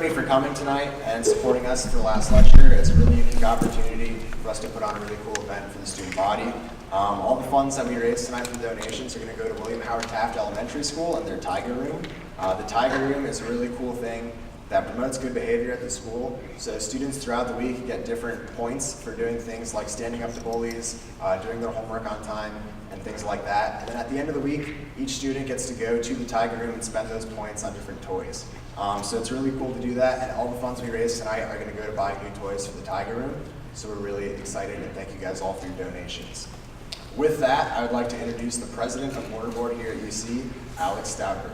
everybody for coming tonight and supporting us for the last lecture. It's a really unique opportunity for us to put on a really cool event for the student body. All the funds that we raised tonight from donations are going to go to William Howard Taft Elementary School and their Tiger Room. The Tiger Room is a really cool thing that promotes good behavior at the school. So students throughout the week get different points for doing things like standing up to bullies, doing their homework on time, and things like that. And then at the end of the week, each student gets to go to the Tiger Room and spend those points on different toys. So it's really cool to do that, and all the funds we raise tonight are going to go to buy new toys for the Tiger Room. So we're really excited, and thank you guys all for your donations. With that, I would like to introduce the president of Mortarboard here at UC, Alex Stouter.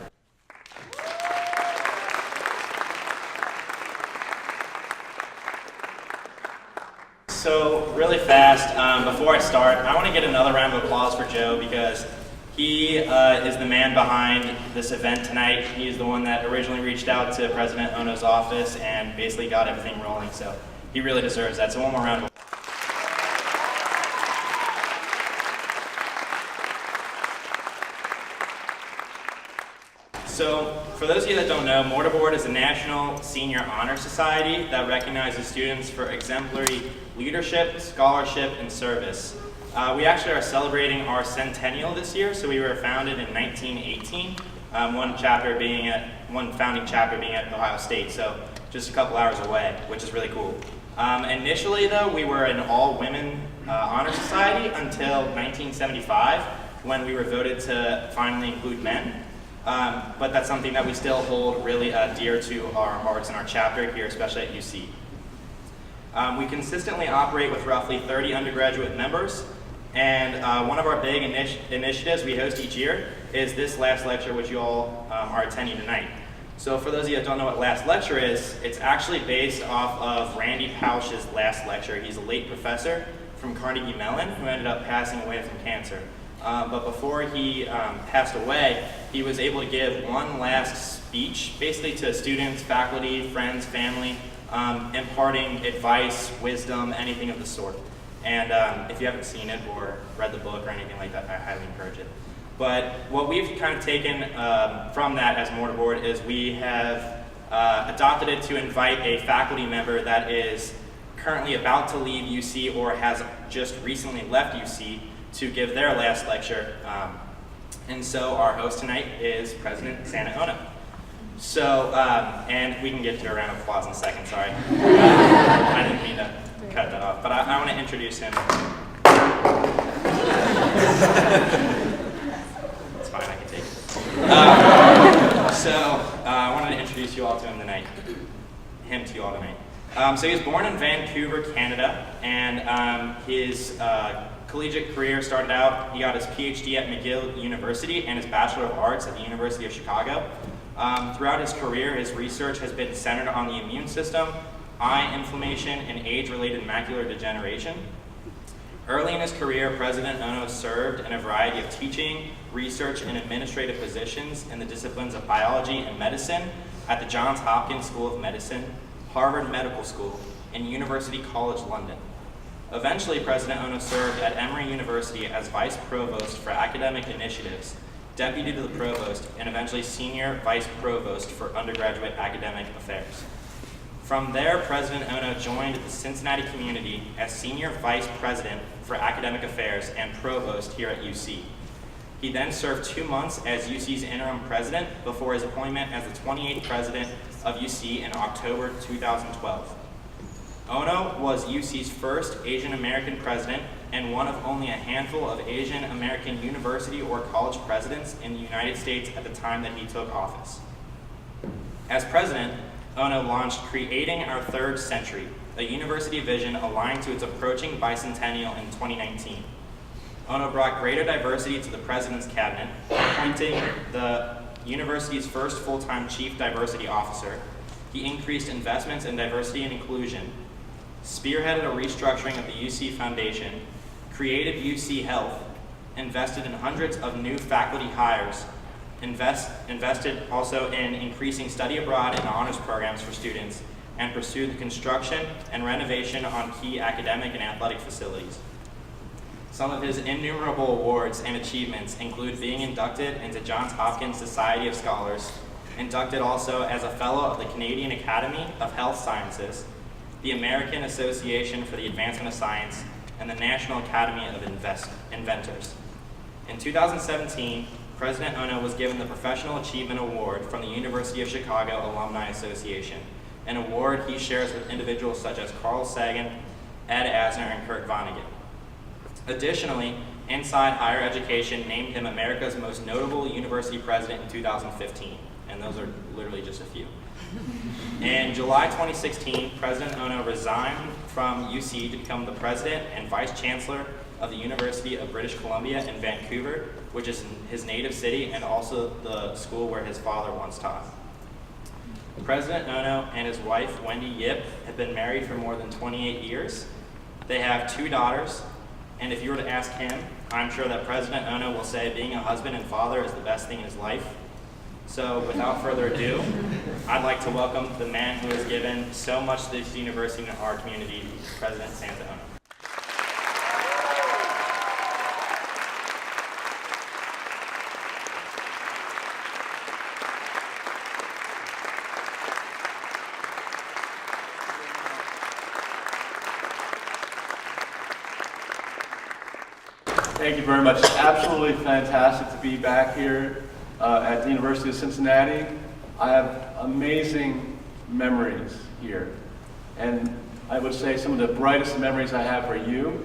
So really fast, before I start, I want to get another round of applause for Joe because he is the man behind this event tonight. He's the one that originally reached out to President Ono's office and basically got everything rolling, so he really deserves that. So one more round of applause. So, for those of you that don't know, Mortarboard is a national senior honor society that recognizes students for exemplary leadership, scholarship, and service. We actually are celebrating our centennial this year, so we were founded in 1918, one founding chapter being at Ohio State, so just a couple hours away, which is really cool. Initially, though, we were an all-women honor society until 1975, when we were voted to finally include men. But that's something that we still hold really dear to our hearts and our chapter here, especially at UC. We consistently operate with roughly 30 undergraduate members, and one of our big initiatives we host each year is this last lecture, which you all are attending tonight. So for those of you that don't know what last lecture is, it's actually based off of Randy Pausch's last lecture. He's a late professor from Carnegie Mellon who ended up passing away from cancer. But before he passed away, he was able to give one last speech, basically to students, faculty, friends, family, imparting advice, wisdom, anything of the sort. And if you haven't seen it or read the book or anything like that, I highly encourage it. But what we've kind of taken from that as Mortarboard is we have adopted it to invite a faculty member that is currently about to leave UC or has just recently left UC to give their last lecture. And so our host tonight is President Santa Ono. So, and we can get to a round of applause in a second, sorry. I didn't mean to cut that off, but I want to introduce him. It's fine, I can take it. I wanted to introduce you all to him tonight. To you all tonight. So he was born in Vancouver, Canada, and his collegiate career started out, he got his PhD at McGill University and his Bachelor of Arts at the University of Chicago. Throughout his career, his research has been centered on the immune system, eye inflammation, and age-related macular degeneration. Early in his career, President Ono served in a variety of teaching, research, and administrative positions in the disciplines of biology and medicine at the Johns Hopkins School of Medicine, Harvard Medical School, and University College London. Eventually, President Ono served at Emory University as Vice Provost for Academic Initiatives, Deputy to the Provost, and eventually Senior Vice Provost for Undergraduate Academic Affairs. From there, President Ono joined the Cincinnati community as Senior Vice President for Academic Affairs and Provost here at UC. He then served 2 months as UC's interim president before his appointment as the 28th president of UC in October 2012. Ono was UC's first Asian American president and one of only a handful of Asian American university or college presidents in the United States at the time that he took office. As president, Ono launched Creating Our Third Century, a university vision aligned to its approaching bicentennial in 2019. Ono brought greater diversity to the president's cabinet, appointing the university's first full-time chief diversity officer. He increased investments in diversity and inclusion, spearheaded a restructuring of the UC Foundation, created UC Health, invested in hundreds of new faculty hires, invested also in increasing study abroad and honors programs for students, and pursued the construction and renovation on key academic and athletic facilities. Some of his innumerable awards and achievements include being inducted into Johns Hopkins Society of Scholars, Inducted also as a Fellow of the Canadian Academy of Health Sciences, the American Association for the Advancement of Science, and the National Academy of Inventors. In 2017, President Ono was given the Professional Achievement Award from the University of Chicago Alumni Association, an award he shares with individuals such as Carl Sagan, Ed Asner, and Kurt Vonnegut. Additionally, Inside Higher Education named him America's most notable university president in 2015, and those are literally just a few. In July 2016, President Ono resigned from UC to become the president and vice chancellor of the University of British Columbia in Vancouver, which is his native city and also the school where his father once taught. President Ono and his wife, Wendy Yip, have been married for more than 28 years. They have 2 daughters, and if you were to ask him, I'm sure that President Ono will say being a husband and father is the best thing in his life. So without further ado, I'd like to welcome the man who has given so much to this university and our community, President Santa Ono. Thank you very much. It's absolutely fantastic to be back here at the University of Cincinnati. I have amazing memories here. And I would say some of the brightest memories I have are you,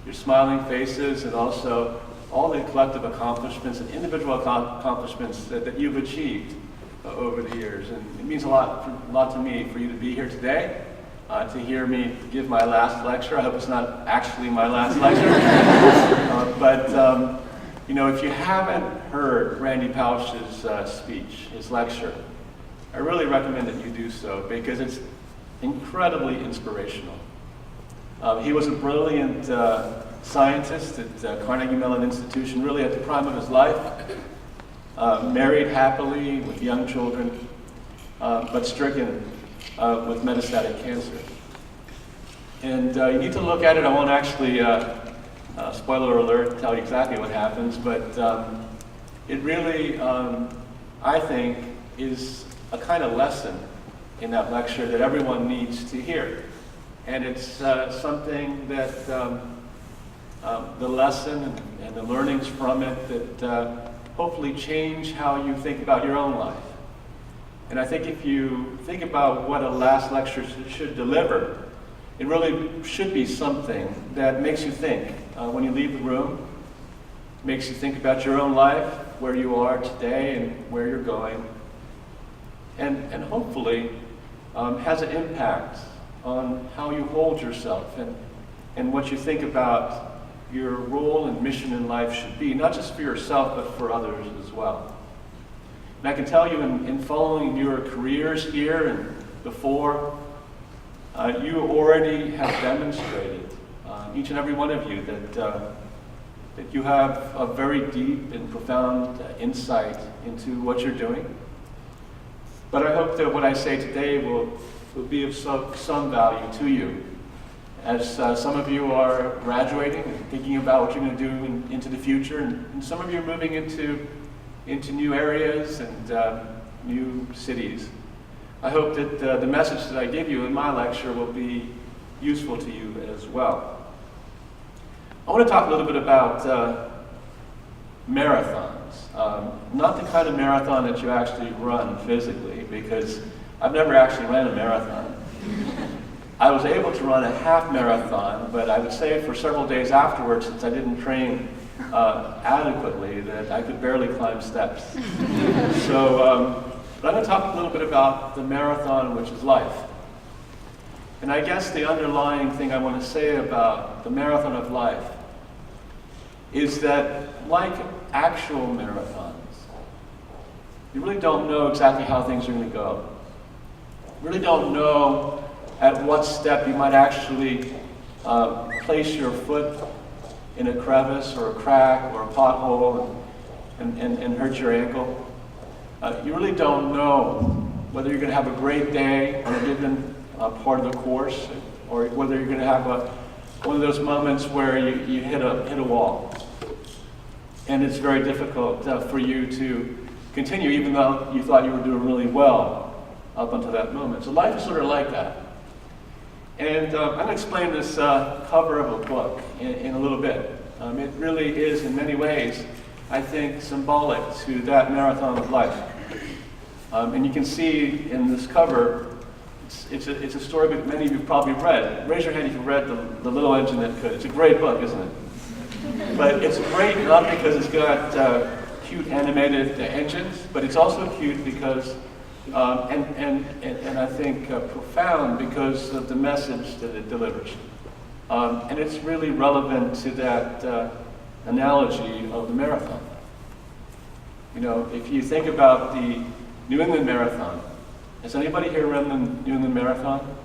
your smiling faces, and also all the collective accomplishments and individual accomplishments that you've achieved over the years. And it means a lot to me for you to be here today. To hear me give my last lecture. I hope it's not actually my last lecture. You know, if you haven't heard Randy Pausch's speech, his lecture, I really recommend that you do so because it's incredibly inspirational. He was a brilliant scientist at Carnegie Mellon Institution, really at the prime of his life, married happily with young children, but stricken with metastatic cancer. And you need to look at it. I won't actually, spoiler alert, tell you exactly what happens, but it really, I think, is a kind of lesson in that lecture that everyone needs to hear. And it's something that the lesson and the learnings from it that hopefully change how you think about your own life. And I think if you think about what a last lecture should deliver, it really should be something that makes you think when you leave the room, makes you think about your own life, where you are today and where you're going, and hopefully has an impact on how you hold yourself and what you think about your role and mission in life should be, not just for yourself, but for others as well. And I can tell you in following your careers here and before, you already have demonstrated, each and every one of you, that you have a very deep and profound insight into what you're doing. But I hope that what I say today will be of some value to you. As some of you are graduating and thinking about what you're going to do into the future, and some of you are moving into new areas and new cities. I hope that the message that I give you in my lecture will be useful to you as well. I want to talk a little bit about marathons. Not the kind of marathon that you actually run physically, because I've never actually ran a marathon. I was able to run a half marathon, but I would say for several days afterwards, since I didn't train adequately, that I could barely climb steps. So but I'm going to talk a little bit about the marathon, which is life. And I guess the underlying thing I want to say about the marathon of life is that, like actual marathons, you really don't know exactly how things are going to go. You really don't know at what step you might actually place your foot in a crevice or a crack or a pothole and hurt your ankle. You really don't know whether you're going to have a great day on a given part of the course, or whether you're going to have one of those moments where you hit a wall. And it's very difficult for you to continue even though you thought you were doing really well up until that moment. So life is sort of like that. And I'm going to explain this cover of a book in a little bit. It really is, in many ways, I think, symbolic to that marathon of life. And you can see in this cover, it's a story that many of you probably read. Raise your hand if you read The Little Engine That Could. It's a great book, isn't it? But it's great not because it's got cute animated engines, but it's also cute because, and I think profound because of the message that it delivers. And it's really relevant to that analogy of the marathon. You know, if you think about the New England Marathon, has anybody here run the New England Marathon?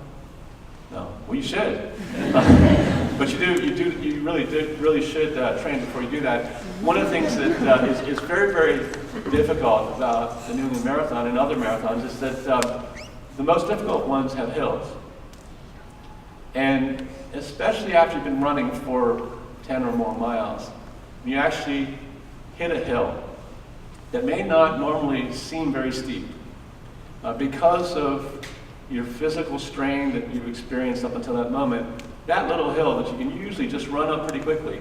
No. Well, you should. But you really should train before you do that. One of the things that is very, very difficult about the New England Marathon and other marathons is that the most difficult ones have hills. And especially after you've been running for 10 or more miles, you actually hit a hill that may not normally seem very steep. Because of your physical strain that you've experienced up until that moment, that little hill that you can usually just run up pretty quickly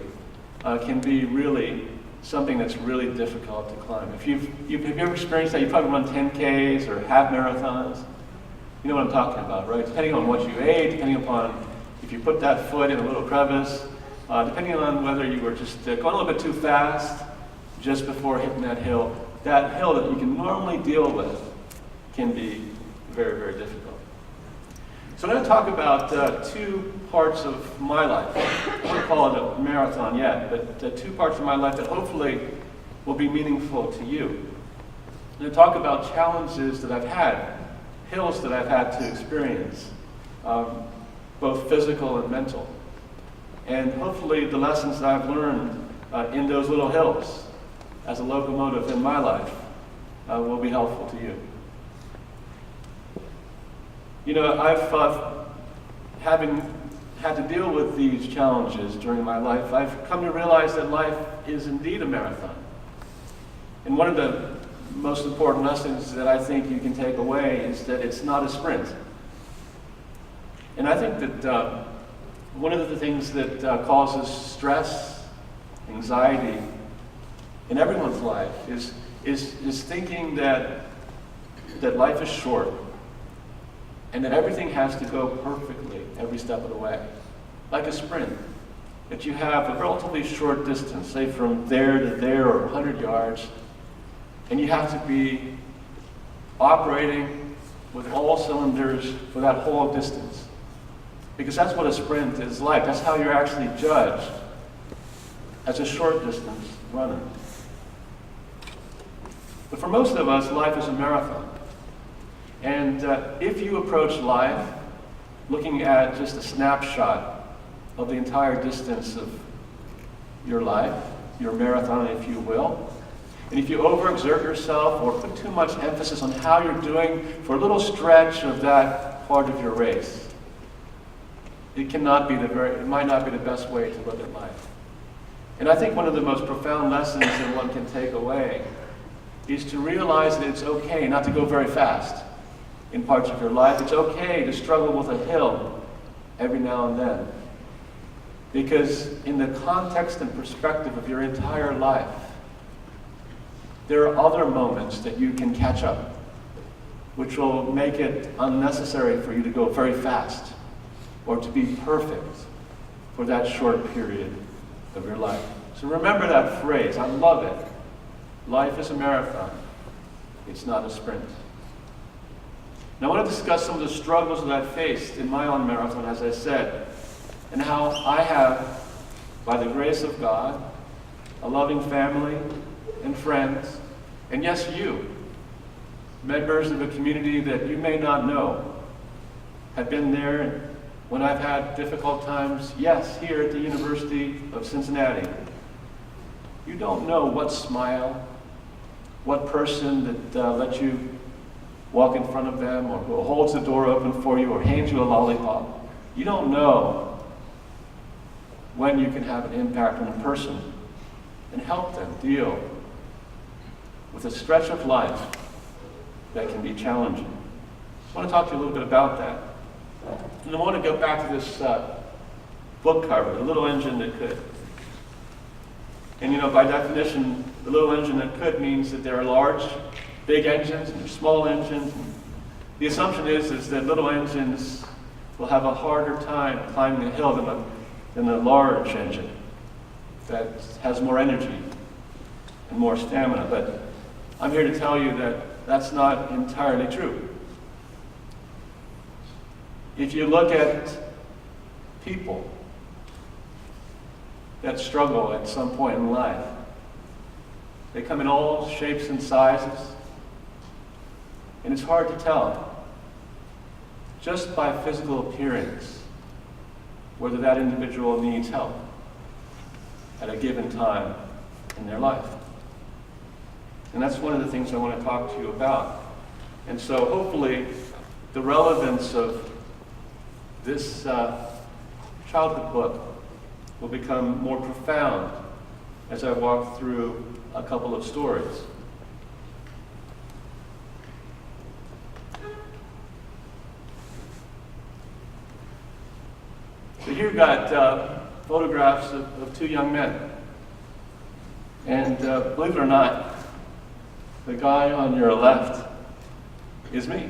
can be really something that's really difficult to climb. If have you ever experienced that? You've probably run 10Ks or half marathons. You know what I'm talking about, right? Depending on what you ate, depending upon if you put that foot in a little crevice, depending on whether you were just going a little bit too fast just before hitting that hill that you can normally deal with can be very, very difficult. So I'm going to talk about two parts of my life. I won't call it a marathon yet, but two parts of my life that hopefully will be meaningful to you. I'm going to talk about challenges that I've had, hills that I've had to experience, both physical and mental. And hopefully the lessons that I've learned in those little hills as a locomotive in my life will be helpful to you. You know, having had to deal with these challenges during my life, I've come to realize that life is indeed a marathon. And one of the most important lessons that I think you can take away is that it's not a sprint. And I think that one of the things that causes stress, anxiety in everyone's life is thinking that life is short and that everything has to go perfectly every step of the way. Like a sprint, that you have a relatively short distance, say from there to there or 100 yards, and you have to be operating with all cylinders for that whole distance. Because that's what a sprint is like. That's how you're actually judged as a short distance runner. But for most of us, life is a marathon. And if you approach life looking at just a snapshot of the entire distance of your life, your marathon, if you will, and if you overexert yourself or put too much emphasis on how you're doing for a little stretch of that part of your race, it might not be the best way to look at life. And I think one of the most profound lessons that one can take away is to realize that it's okay not to go very fast in parts of your life. It's okay to struggle with a hill every now and then. Because in the context and perspective of your entire life, there are other moments that you can catch up, which will make it unnecessary for you to go very fast or to be perfect for that short period of your life. So remember that phrase. I love it. Life is a marathon. It's not a sprint. Now I want to discuss some of the struggles that I've faced in my own marathon, as I said, and how I have, by the grace of God, a loving family and friends, and yes, you, members of a community that you may not know, have been there when I've had difficult times, yes, here at the University of Cincinnati. You don't know what smile, what person that lets you walk in front of them, or who holds the door open for you, or hands you a lollipop. You don't know when you can have an impact on a person and help them deal with a stretch of life that can be challenging. I want to talk to you a little bit about that. And I want to go back to this book cover, The Little Engine That Could. And you know, by definition, the little engine that could means that there are large, big engines and there's small engines. The assumption is that little engines will have a harder time climbing a hill than a large engine that has more energy and more stamina. But I'm here to tell you that that's not entirely true. If you look at people that struggle at some point in life, they come in all shapes and sizes, and it's hard to tell just by physical appearance whether that individual needs help at a given time in their life. And that's one of the things I want to talk to you about. And so hopefully the relevance of this childhood book will become more profound as I walk through a couple of stories. So here you've got photographs of two young men. And believe it or not, the guy on your left is me.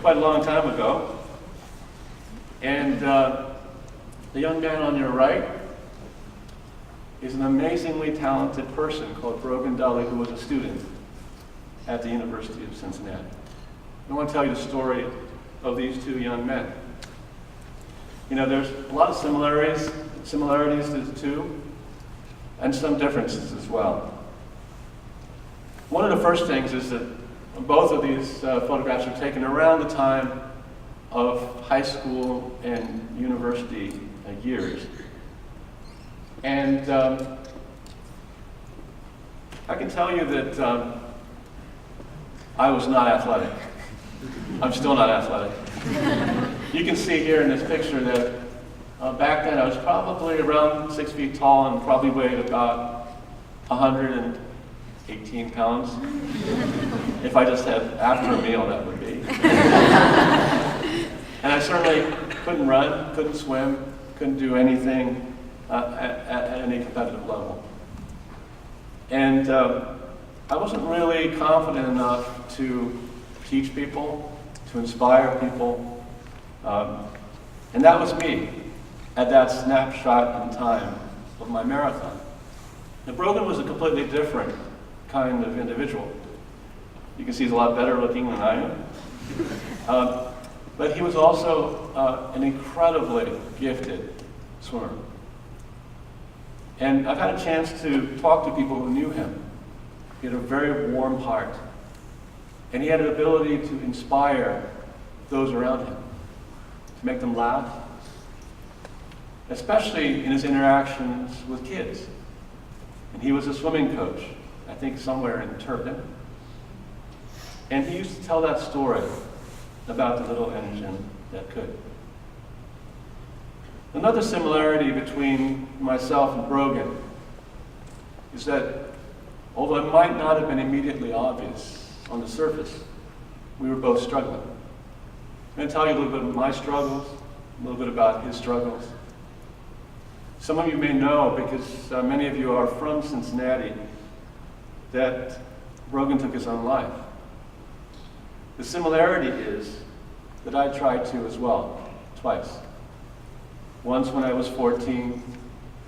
Quite a long time ago. And the young man on your right is an amazingly talented person called Brogan Dully, who was a student at the University of Cincinnati. I want to tell you the story of these two young men. You know, there's a lot of similarities to the two, and some differences as well. One of the first things is that both of these photographs are taken around the time of high school and university years. And I can tell you that I was not athletic. I'm still not athletic. You can see here in this picture that back then I was probably around 6 feet tall and probably weighed about 118 pounds. If I just had after a meal, that would be. And I certainly couldn't run, couldn't swim, couldn't do anything at any competitive level. And I wasn't really confident enough to teach people, to inspire people. And that was me at that snapshot in time of my marathon. Now, Brogan was a completely different kind of individual. You can see he's a lot better looking than I am. But he was also an incredibly gifted swimmer. And I've had a chance to talk to people who knew him. He had a very warm heart. And he had an ability to inspire those around him, to make them laugh, especially in his interactions with kids. And he was a swimming coach, I think somewhere in Turpin. And he used to tell that story about the little engine that could. Another similarity between myself and Brogan is that, although it might not have been immediately obvious on the surface, we were both struggling. I'm going to tell you a little bit about my struggles, a little bit about his struggles. Some of you may know, because many of you are from Cincinnati, that Brogan took his own life. The similarity is that I tried to as well, twice. Once when I was 14,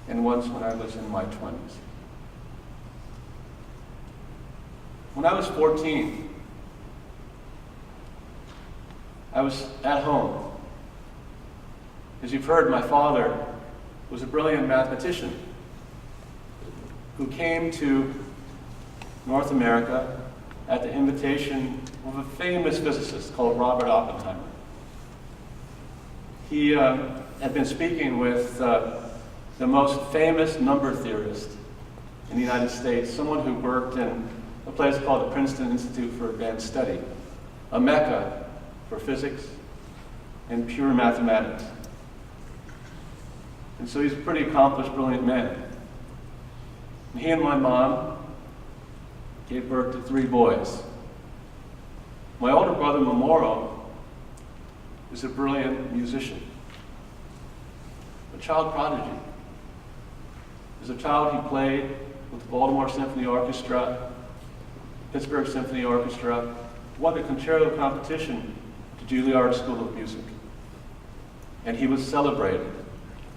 and once when I was in my 20s. When I was 14, I was at home. As you've heard, my father was a brilliant mathematician who came to North America at the invitation of a famous physicist called Robert Oppenheimer. He had been speaking with the most famous number theorist in the United States, someone who worked in a place called the Princeton Institute for Advanced Study, a mecca for physics and pure mathematics. And so he's a pretty accomplished, brilliant man. And he and my mom gave birth to 3 boys. My older brother, Memoro, was a brilliant musician, a child prodigy. As a child, he played with the Baltimore Symphony Orchestra, Pittsburgh Symphony Orchestra, won the concerto competition to Juilliard School of Music. And he was celebrated.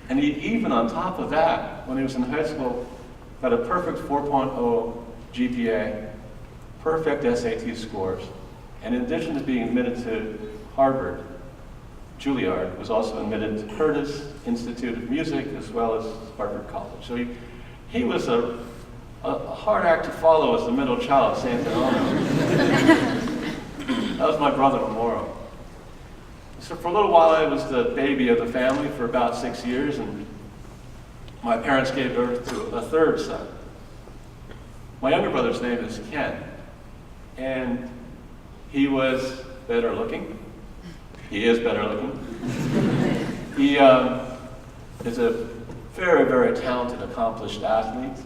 And he even, on top of that, when he was in high school, got a perfect 4.0 GPA, perfect SAT scores, and in addition to being admitted to Harvard, Juilliard was also admitted to Curtis Institute of Music as well as Harvard College. So he was a hard act to follow as the middle child of San Fernando. That was my brother, Memoro. So for a little while, I was the baby of the family for about 6 years, and my parents gave birth to a 3rd son. My younger brother's name is Ken, and he was better looking. He is better looking. He is a very, very talented, accomplished athlete.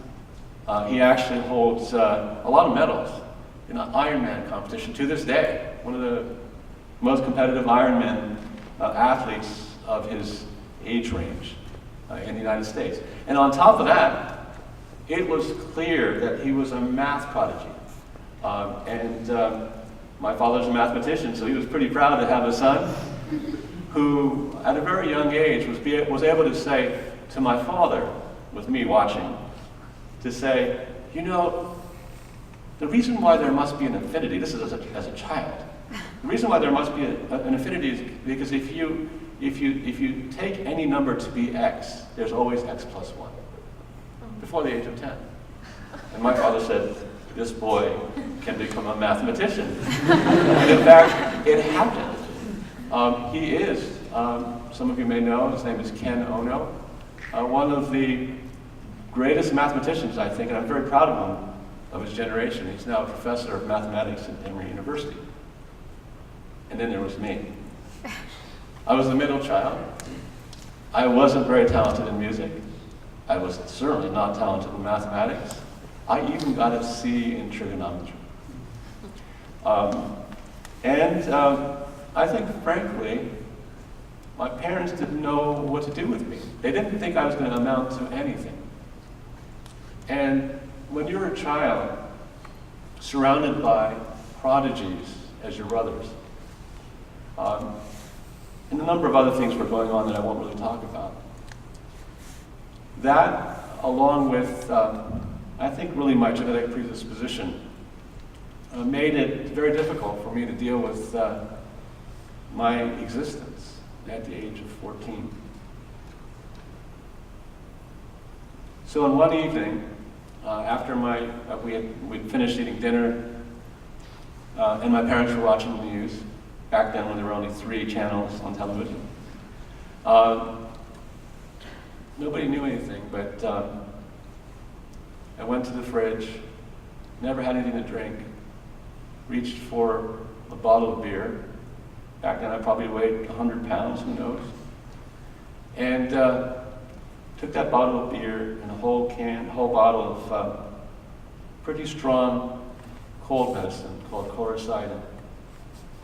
He actually holds a lot of medals in an Ironman competition to this day. One of the most competitive Ironman athletes of his age range in the United States. And on top of that, it was clear that he was a math prodigy. My father's a mathematician, so he was pretty proud to have a son who, at a very young age, was able to say to my father, with me watching, to say, you know, the reason why there must be an infinity, this is as a child, the reason why there must be an infinity is because if you take any number to be x, there's always x plus 1, before the age of 10. And my father said, this boy can become a mathematician. And in fact, it happened. He is, some of you may know, his name is Ken Ono, one of the greatest mathematicians, I think, and I'm very proud of him, of his generation. He's now a professor of mathematics at Emory University. And then there was me. I was the middle child. I wasn't very talented in music. I was certainly not talented in mathematics. I even got a C in trigonometry. I think, frankly, my parents didn't know what to do with me. They didn't think I was going to amount to anything. And when you're a child, surrounded by prodigies as your brothers, and a number of other things were going on that I won't really talk about, that, along with I think really my genetic predisposition made it very difficult for me to deal with my existence at the age of 14. So on one evening, after we'd finished eating dinner, and my parents were watching the news, back then when there were only 3 channels on television, nobody knew anything, but I went to the fridge, never had anything to drink, reached for a bottle of beer. Back then I probably weighed 100 pounds, who knows? And took that bottle of beer and a whole bottle of pretty strong cold medicine called chlorocidin.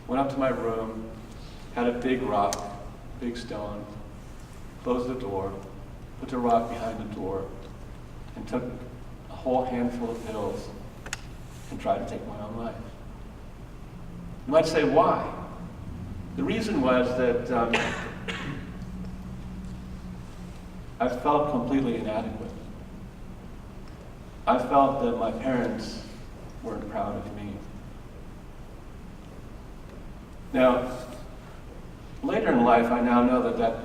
Went up to my room, had a big rock, big stone, closed the door, put the rock behind the door, and took a whole handful of pills and tried to take my own life. You might say, why? The reason was that I felt completely inadequate. I felt that my parents weren't proud of me. Now, later in life, I now know that that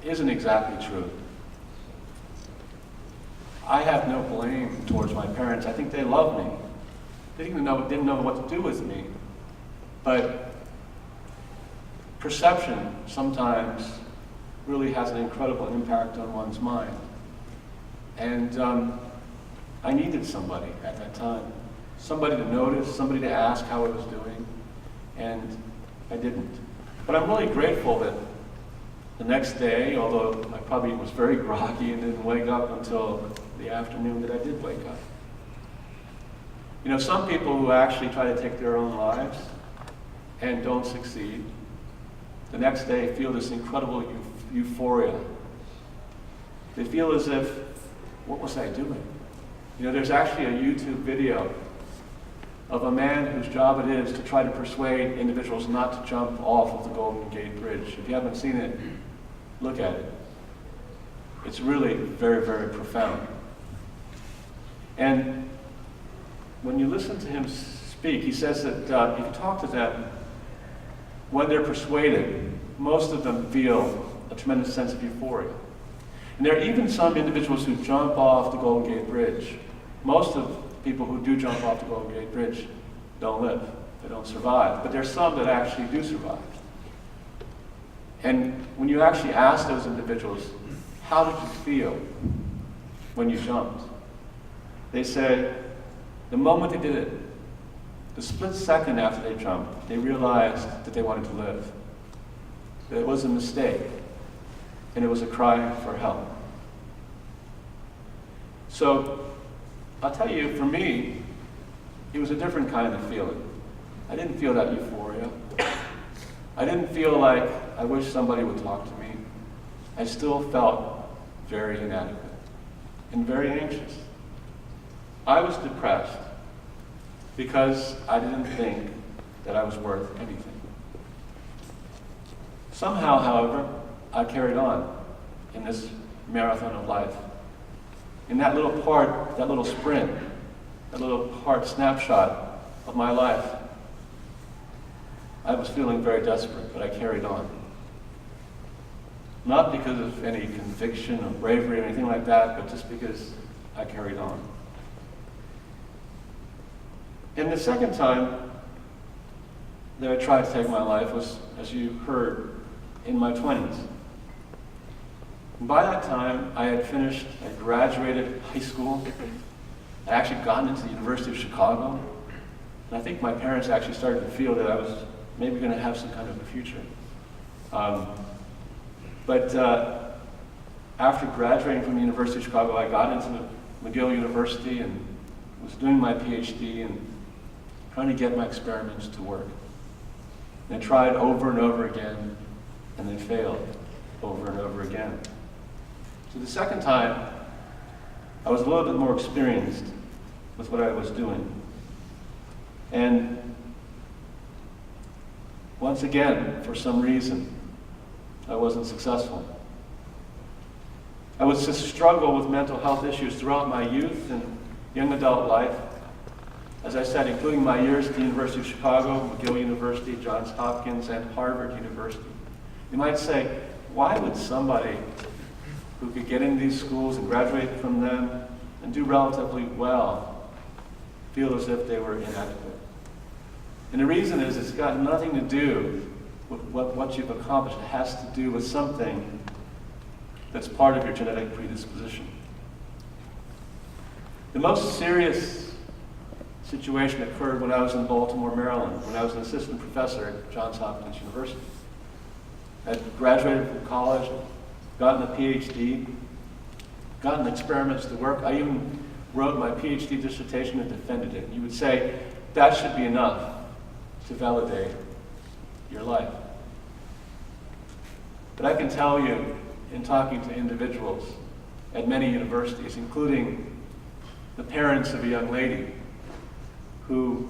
isn't exactly true. I have no blame towards my parents. I think they love me. They didn't know what to do with me. But perception sometimes really has an incredible impact on one's mind. And I needed somebody at that time. Somebody to notice, somebody to ask how I was doing, and I didn't. But I'm really grateful that the next day, although I probably was very groggy and didn't wake up until the afternoon, that I did wake up. You know, some people who actually try to take their own lives and don't succeed, the next day feel this incredible euphoria. They feel as if, what was I doing? You know, there's actually a YouTube video of a man whose job it is to try to persuade individuals not to jump off of the Golden Gate Bridge. If you haven't seen it, look at it. It's really very, very profound. And when you listen to him speak, he says that if you talk to them, when they're persuaded, most of them feel a tremendous sense of euphoria. And there are even some individuals who jump off the Golden Gate Bridge. Most of people who do jump off the Golden Gate Bridge don't live. They don't survive. But there's some that actually do survive. And when you actually ask those individuals, how did you feel when you jumped? They say, the moment they did it, the split second after they jumped, they realized that they wanted to live. That it was a mistake, and it was a cry for help. So, I'll tell you, for me, it was a different kind of feeling. I didn't feel that euphoria. I didn't feel like I wish somebody would talk to me. I still felt very inadequate and very anxious. I was depressed because I didn't think that I was worth anything. Somehow, however, I carried on in this marathon of life. In that little part, that little sprint, that little part snapshot of my life, I was feeling very desperate, but I carried on. Not because of any conviction or bravery or anything like that, but just because I carried on. And the second time that I tried to take my life was, as you heard, in my 20s. And by that time, I had finished, I graduated high school. I actually gotten into the University of Chicago. And I think my parents actually started to feel that I was maybe going to have some kind of a future. But after graduating from the University of Chicago, I got into McGill University and was doing my PhD and trying to get my experiments to work. And I tried over and over again, and then failed over and over again. So the second time, I was a little bit more experienced with what I was doing. And once again, for some reason, I wasn't successful. I would just struggle with mental health issues throughout my youth and young adult life. As I said, including my years at the University of Chicago, McGill University, Johns Hopkins, and Harvard University. You might say, why would somebody who could get into these schools and graduate from them and do relatively well feel as if they were inadequate? And the reason is it's got nothing to do with what you've accomplished. It has to do with something that's part of your genetic predisposition. The most serious situation occurred when I was in Baltimore, Maryland, when I was an assistant professor at Johns Hopkins University. I graduated from college, gotten a PhD, gotten experiments to work. I even wrote my PhD dissertation and defended it. You would say, that should be enough to validate your life. But I can tell you, in talking to individuals at many universities, including the parents of a young lady who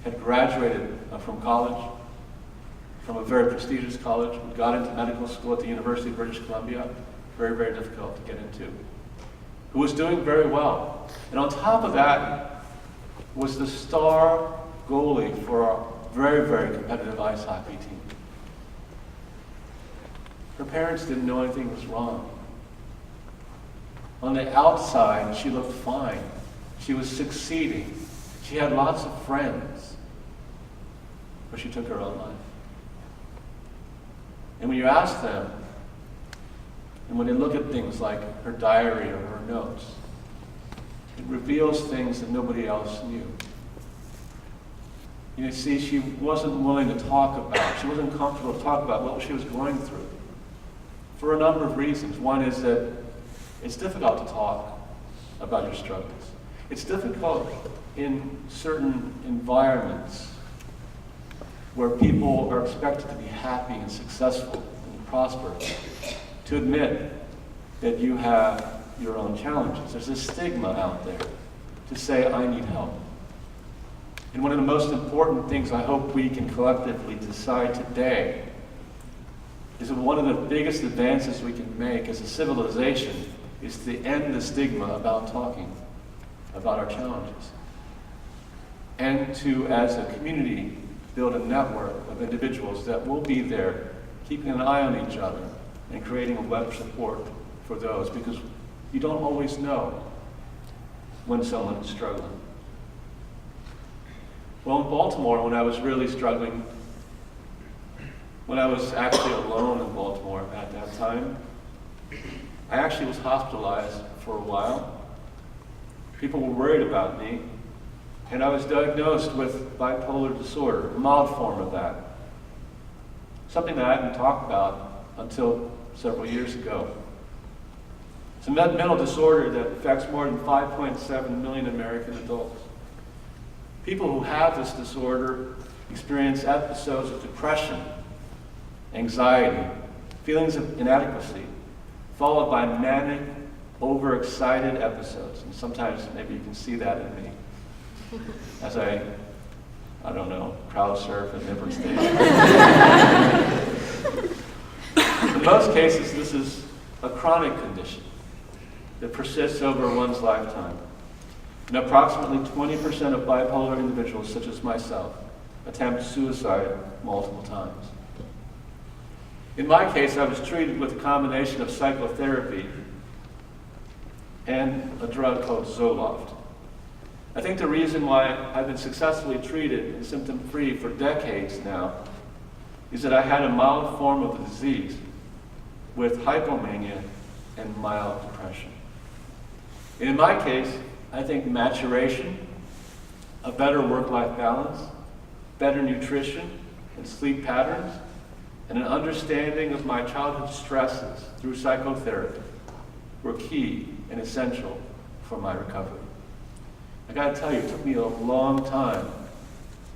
had graduated from college, from a very prestigious college, got into medical school at the University of British Columbia, very, very difficult to get into, who was doing very well. And on top of that was the star goalie for our very, very competitive ice hockey team. Her parents didn't know anything was wrong. On the outside, she looked fine. She was succeeding. She had lots of friends. But she took her own life. And when you ask them, and when they look at things like her diary or her notes, it reveals things that nobody else knew. You see, she wasn't willing to talk about, she wasn't comfortable to talk about what she was going through for a number of reasons. One is that it's difficult to talk about your struggles. It's difficult in certain environments where people are expected to be happy and successful and prosperous to admit that you have your own challenges. There's a stigma out there to say, I need help. And one of the most important things I hope we can collectively decide today is that one of the biggest advances we can make as a civilization is to end the stigma about talking about our challenges. And to, as a community, build a network of individuals that will be there, keeping an eye on each other and creating a web of support for those, because you don't always know when someone is struggling. Well, in Baltimore, when I was really struggling, when I was actually alone in Baltimore at that time, I actually was hospitalized for a while. People were worried about me, and I was diagnosed with bipolar disorder, a mild form of that. Something that I hadn't talked about until several years ago. It's a mental disorder that affects more than 5.7 million American adults. People who have this disorder experience episodes of depression, anxiety, feelings of inadequacy, followed by manic, overexcited episodes. And sometimes maybe you can see that in me as I don't know, crowd surf at different stages. In most cases, this is a chronic condition that persists over one's lifetime. And approximately 20% of bipolar individuals, such as myself, attempt suicide multiple times. In my case, I was treated with a combination of psychotherapy and a drug called Zoloft. I think the reason why I've been successfully treated and symptom-free for decades now is that I had a mild form of the disease with hypomania and mild depression. And in my case, I think maturation, a better work-life balance, better nutrition and sleep patterns, and an understanding of my childhood stresses through psychotherapy were key and essential for my recovery. I gotta tell you, it took me a long time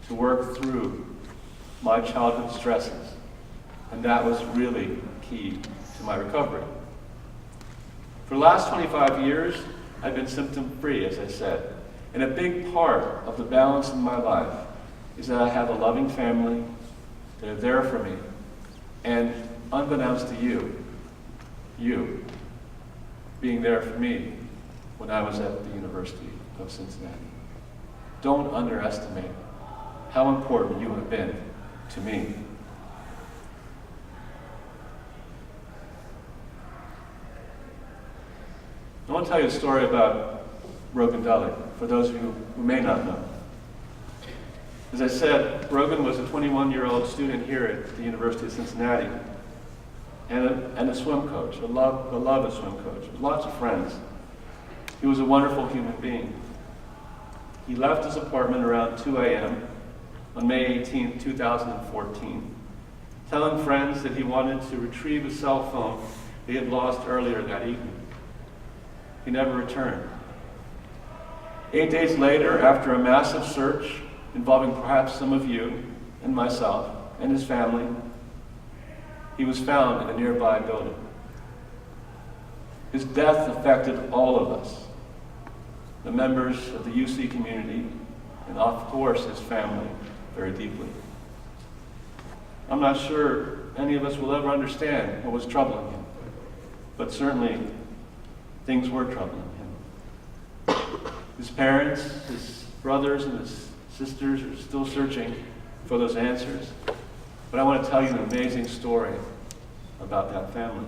to work through my childhood stresses, and that was really key to my recovery. For the last 25 years, I've been symptom-free, as I said, and a big part of the balance in my life is that I have a loving family that are there for me, and unbeknownst to you being there for me when I was at the University of Cincinnati. Don't underestimate how important you have been to me. I want to tell you a story about Rogan Dully, for those of you who may not know. As I said, Rogan was a 21-year-old student here at the University of Cincinnati and a swim coach, a beloved swim coach, with lots of friends. He was a wonderful human being. He left his apartment around 2 a.m. on May 18, 2014, telling friends that he wanted to retrieve a cell phone he had lost earlier that evening. He never returned. 8 days later, after a massive search involving perhaps some of you and myself and his family, he was found in a nearby building. His death affected all of us, the members of the UC community, and of course his family, very deeply. I'm not sure any of us will ever understand what was troubling him, but certainly things were troubling him. His parents, his brothers, and his sisters are still searching for those answers, but I want to tell you an amazing story about that family.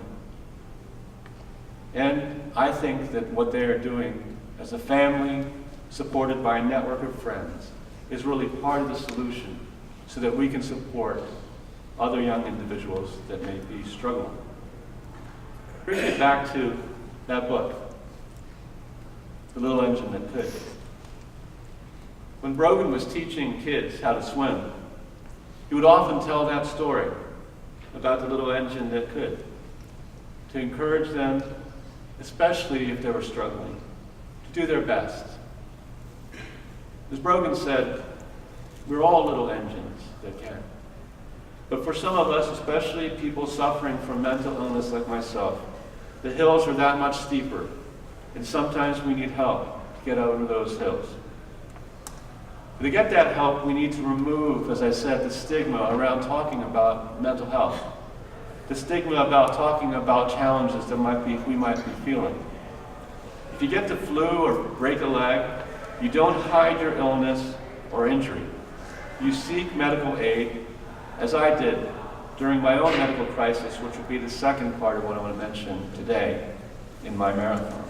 And I think that what they are doing as a family, supported by a network of friends, is really part of the solution so that we can support other young individuals that may be struggling. Bring it back to that book, The Little Engine That Could. When Brogan was teaching kids how to swim, he would often tell that story about the little engine that could, to encourage them, especially if they were struggling, to do their best As Brogan said, we're all little engines that can. But for some of us, especially people suffering from mental illness like myself, the hills are that much steeper, and sometimes we need help to get over those hills. But to get that help, we need to remove, as I said, the stigma around talking about mental health, the stigma about talking about challenges that we might be feeling. If you get the flu or break a leg, you don't hide your illness or injury. You seek medical aid, as I did during my own medical crisis, which will be the second part of what I want to mention today in my marathon.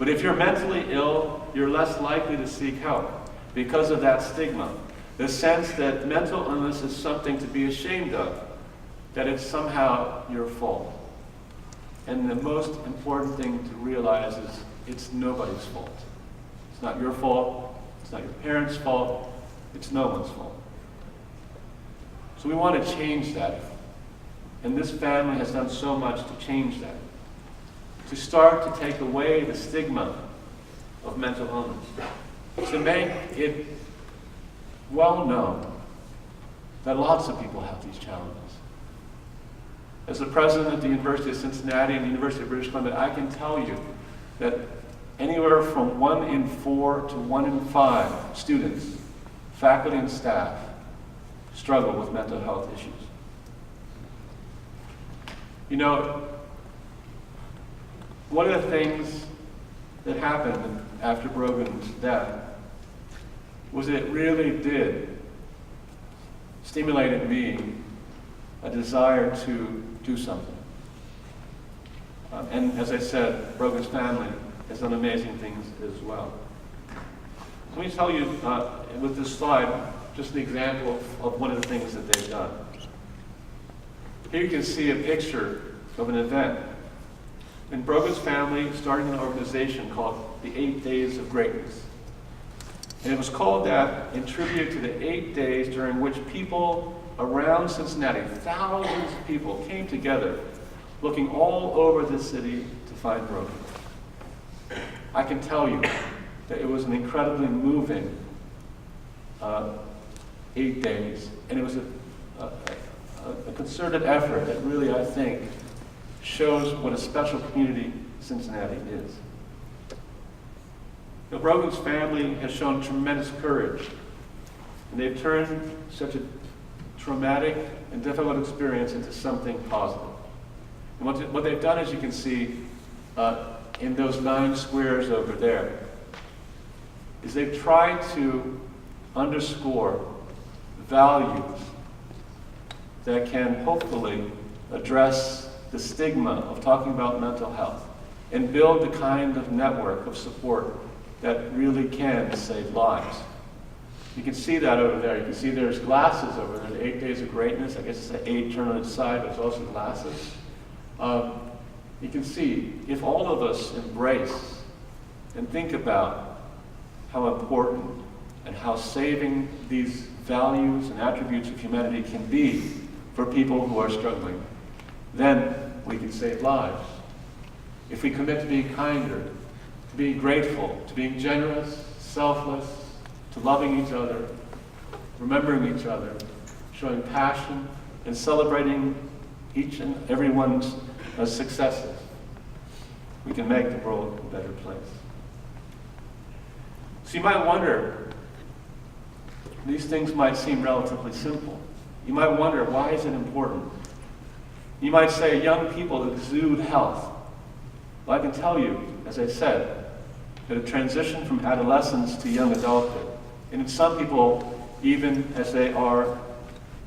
But if you're mentally ill, you're less likely to seek help because of that stigma, the sense that mental illness is something to be ashamed of, that it's somehow your fault. And the most important thing to realize is it's nobody's fault. It's not your fault, it's not your parents' fault, it's no one's fault. So we want to change that. And this family has done so much to change that. To start to take away the stigma of mental illness. To make it well known that lots of people have these challenges. As the president of the University of Cincinnati and the University of British Columbia, I can tell you that anywhere from 1 in 4 to 1 in 5 students, faculty and staff, struggle with mental health issues. You know, one of the things that happened after Brogan's death was it really did stimulate in me a desire to do something. And as I said, Brogan's family has done amazing things as well. Let me tell you with this slide just an example of one of the things that they've done. Here you can see a picture of an event. And Brogan's family started an organization called the 8 Days of Greatness. And it was called that in tribute to the 8 days during which people around Cincinnati, thousands of people, came together looking all over the city to find Brogan. I can tell you that it was an incredibly moving 8 days, and it was a concerted effort that really, I think, shows what a special community Cincinnati is. Now, Brogan's family has shown tremendous courage, and they've turned such a traumatic and difficult experience into something positive. And what they've done, as you can see in those 9 squares over there, is they've tried to underscore values that can hopefully address the stigma of talking about mental health and build the kind of network of support that really can save lives. You can see that over there. You can see there's glasses over there, the 8 Days of Greatness. I guess it's the 8 turned on its side, but it's also glasses. You can see, if all of us embrace and think about how important and how saving these values and attributes of humanity can be for people who are struggling, then we can save lives. If we commit to being kinder, to being grateful, to being generous, selfless, to loving each other, remembering each other, showing passion, and celebrating each and everyone's successes, we can make the world a better place. So you might wonder, these things might seem relatively simple. You might wonder, why is it important? You might say, young people exude health. Well, I can tell you, as I said, that a transition from adolescence to young adulthood, and in some people, even as they are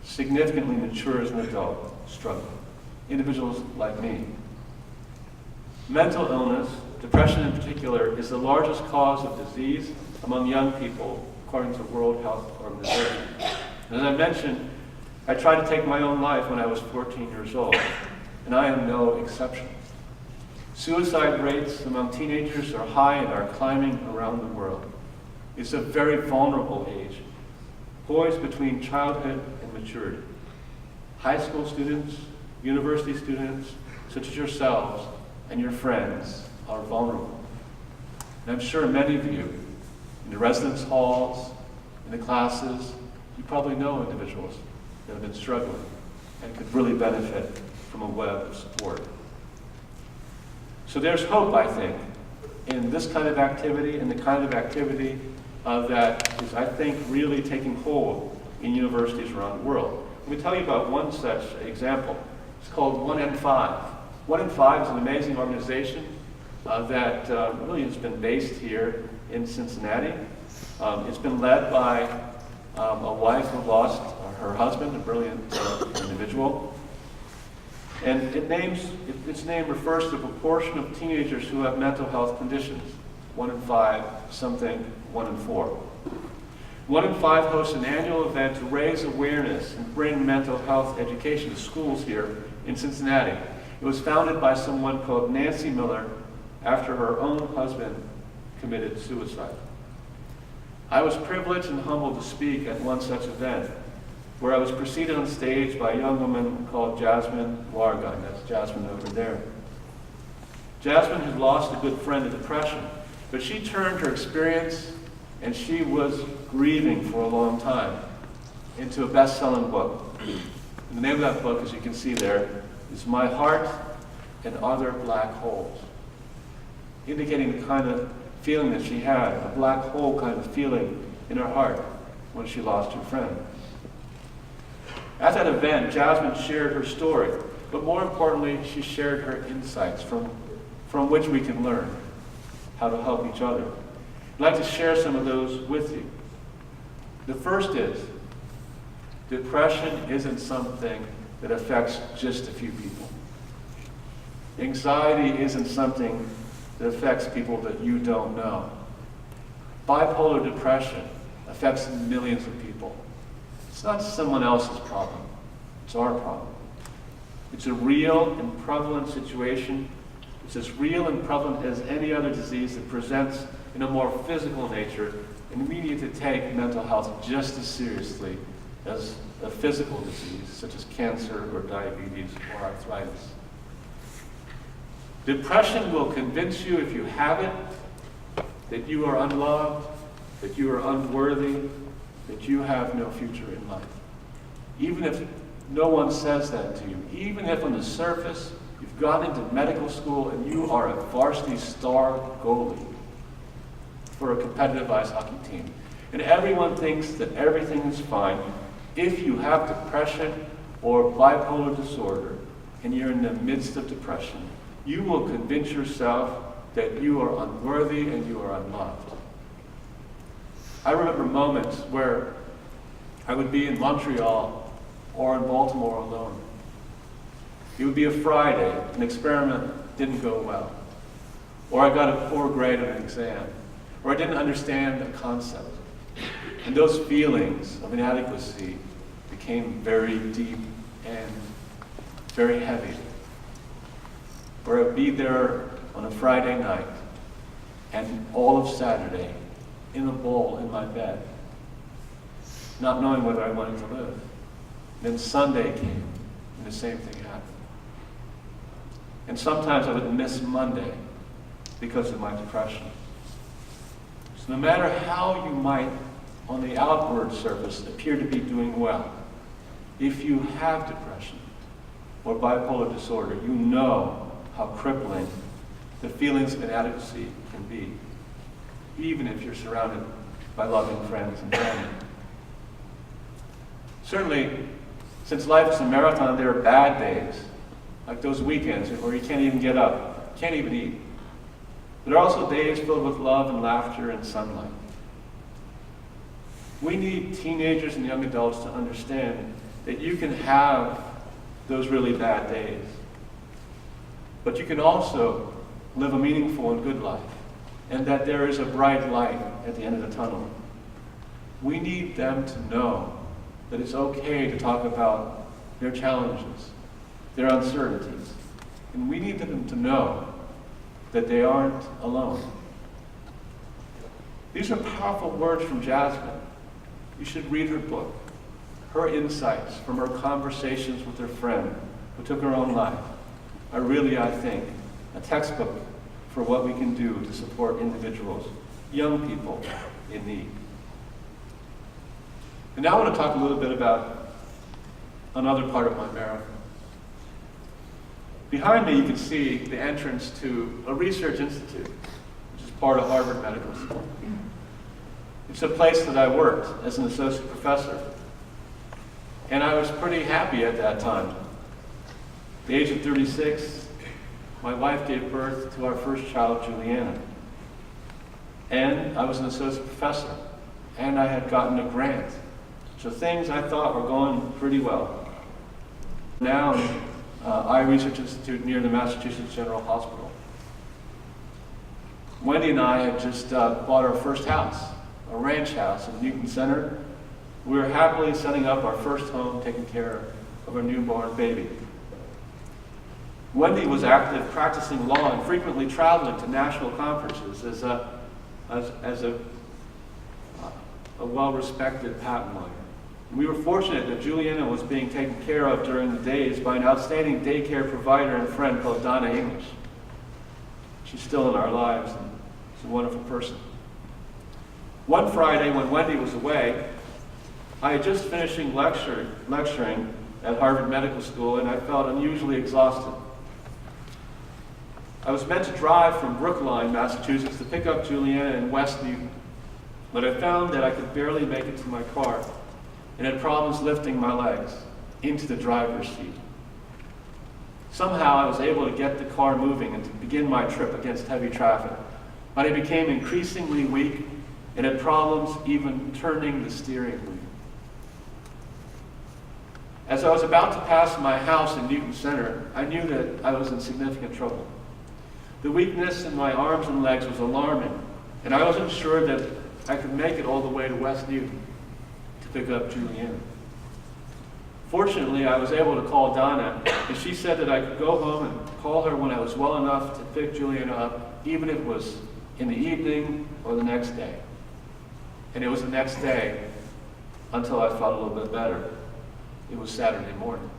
significantly mature as an adult, struggle. Individuals like me. Mental illness, depression in particular, is the largest cause of disease among young people, according to World Health Organization. And as I mentioned, I tried to take my own life when I was 14 years old, and I am no exception. Suicide rates among teenagers are high and are climbing around the world. It's a very vulnerable age, poised between childhood and maturity. High school students, university students, such as yourselves and your friends, are vulnerable. And I'm sure many of you the residence halls, in the classes, you probably know individuals that have been struggling and could really benefit from a web of support. So there's hope, I think, in this kind of activity and the kind of activity that is, I think, really taking hold in universities around the world. Let me tell you about one such example. It's called 1N5. 1N5 is an amazing organization that really has been based here in Cincinnati. It's been led by a wife who lost her husband, a brilliant individual. And its name refers to the proportion of teenagers who have mental health conditions. 1 in 5, something, 1 in 4. 1N5 hosts an annual event to raise awareness and bring mental health education to schools here in Cincinnati. It was founded by someone called Nancy Miller after her own husband committed suicide. I was privileged and humbled to speak at one such event, where I was preceded on stage by a young woman called Jasmine Wargan. That's Jasmine over there. Jasmine had lost a good friend to depression, but she turned her experience, and she was grieving for a long time, into a best-selling book. And the name of that book, as you can see there, is My Heart and Other Black Holes, indicating the kind of feeling that she had, a black hole kind of feeling in her heart when she lost her friend. At that event, Jasmine shared her story, but more importantly, she shared her insights from which we can learn how to help each other. I'd like to share some of those with you. The first is, depression isn't something that affects just a few people. Anxiety isn't something that affects people that you don't know. Bipolar depression affects millions of people. It's not someone else's problem. It's our problem. It's a real and prevalent situation. It's as real and prevalent as any other disease that presents in a more physical nature, and we need to take mental health just as seriously as a physical disease, such as cancer or diabetes or arthritis. Depression will convince you, if you have it, that you are unloved, that you are unworthy, that you have no future in life. Even if no one says that to you, even if on the surface you've gone into medical school and you are a varsity star goalie for a competitive ice hockey team, and everyone thinks that everything is fine, if you have depression or bipolar disorder and you're in the midst of depression, you will convince yourself that you are unworthy and you are unloved. I remember moments where I would be in Montreal or in Baltimore alone. It would be a Friday, an experiment didn't go well, or I got a poor grade on an exam, or I didn't understand a concept. And those feelings of inadequacy became very deep and very heavy. Or I would be there on a Friday night and all of Saturday in a bowl in my bed, not knowing whether I wanted to live. Then Sunday came and the same thing happened. And sometimes I would miss Monday because of my depression. So no matter how you might, on the outward surface, appear to be doing well, if you have depression or bipolar disorder, you know how crippling the feelings of inadequacy can be, even if you're surrounded by loving friends and family. Certainly, since life is a marathon, there are bad days, like those weekends where you can't even get up, can't even eat. There are also days filled with love and laughter and sunlight. We need teenagers and young adults to understand that you can have those really bad days, but you can also live a meaningful and good life, and that there is a bright light at the end of the tunnel. We need them to know that it's okay to talk about their challenges, their uncertainties, and we need them to know that they aren't alone. These are powerful words from Jasmine. You should read her book, her insights from her conversations with her friend who took her own life are really, I think, a textbook for what we can do to support individuals young people in need. And now I want to talk a little bit about another part of my marathon. Behind me you can see the entrance to a research institute, which is part of Harvard Medical School. It's a place that I worked as an associate professor. And I was pretty happy at that time. At the age of 36, my wife gave birth to our first child, Juliana. And I was an associate professor. And I had gotten a grant. So things I thought were going pretty well. Now, Eye Research Institute near the Massachusetts General Hospital. Wendy and I had just bought our first house, a ranch house in Newton Center. We were happily setting up our first home, taking care of our newborn baby. Wendy was active practicing law and frequently traveling to national conferences as a well-respected patent lawyer. And we were fortunate that Juliana was being taken care of during the days by an outstanding daycare provider and friend called Donna English. She's still in our lives, and she's a wonderful person. One Friday when Wendy was away, I had just finishing lecturing at Harvard Medical School, and I felt unusually exhausted. I was meant to drive from Brookline, Massachusetts to pick up Juliana in West Newton, but I found that I could barely make it to my car and had problems lifting my legs into the driver's seat. Somehow I was able to get the car moving and to begin my trip against heavy traffic, but I became increasingly weak and had problems even turning the steering wheel. As I was about to pass my house in Newton Center, I knew that I was in significant trouble. The weakness in my arms and legs was alarming, and I wasn't sure that I could make it all the way to West Newton to pick up Juliana. Fortunately, I was able to call Donna, and she said that I could go home and call her when I was well enough to pick Juliana up, even if it was in the evening or the next day. And it was the next day until I felt a little bit better. It was Saturday morning.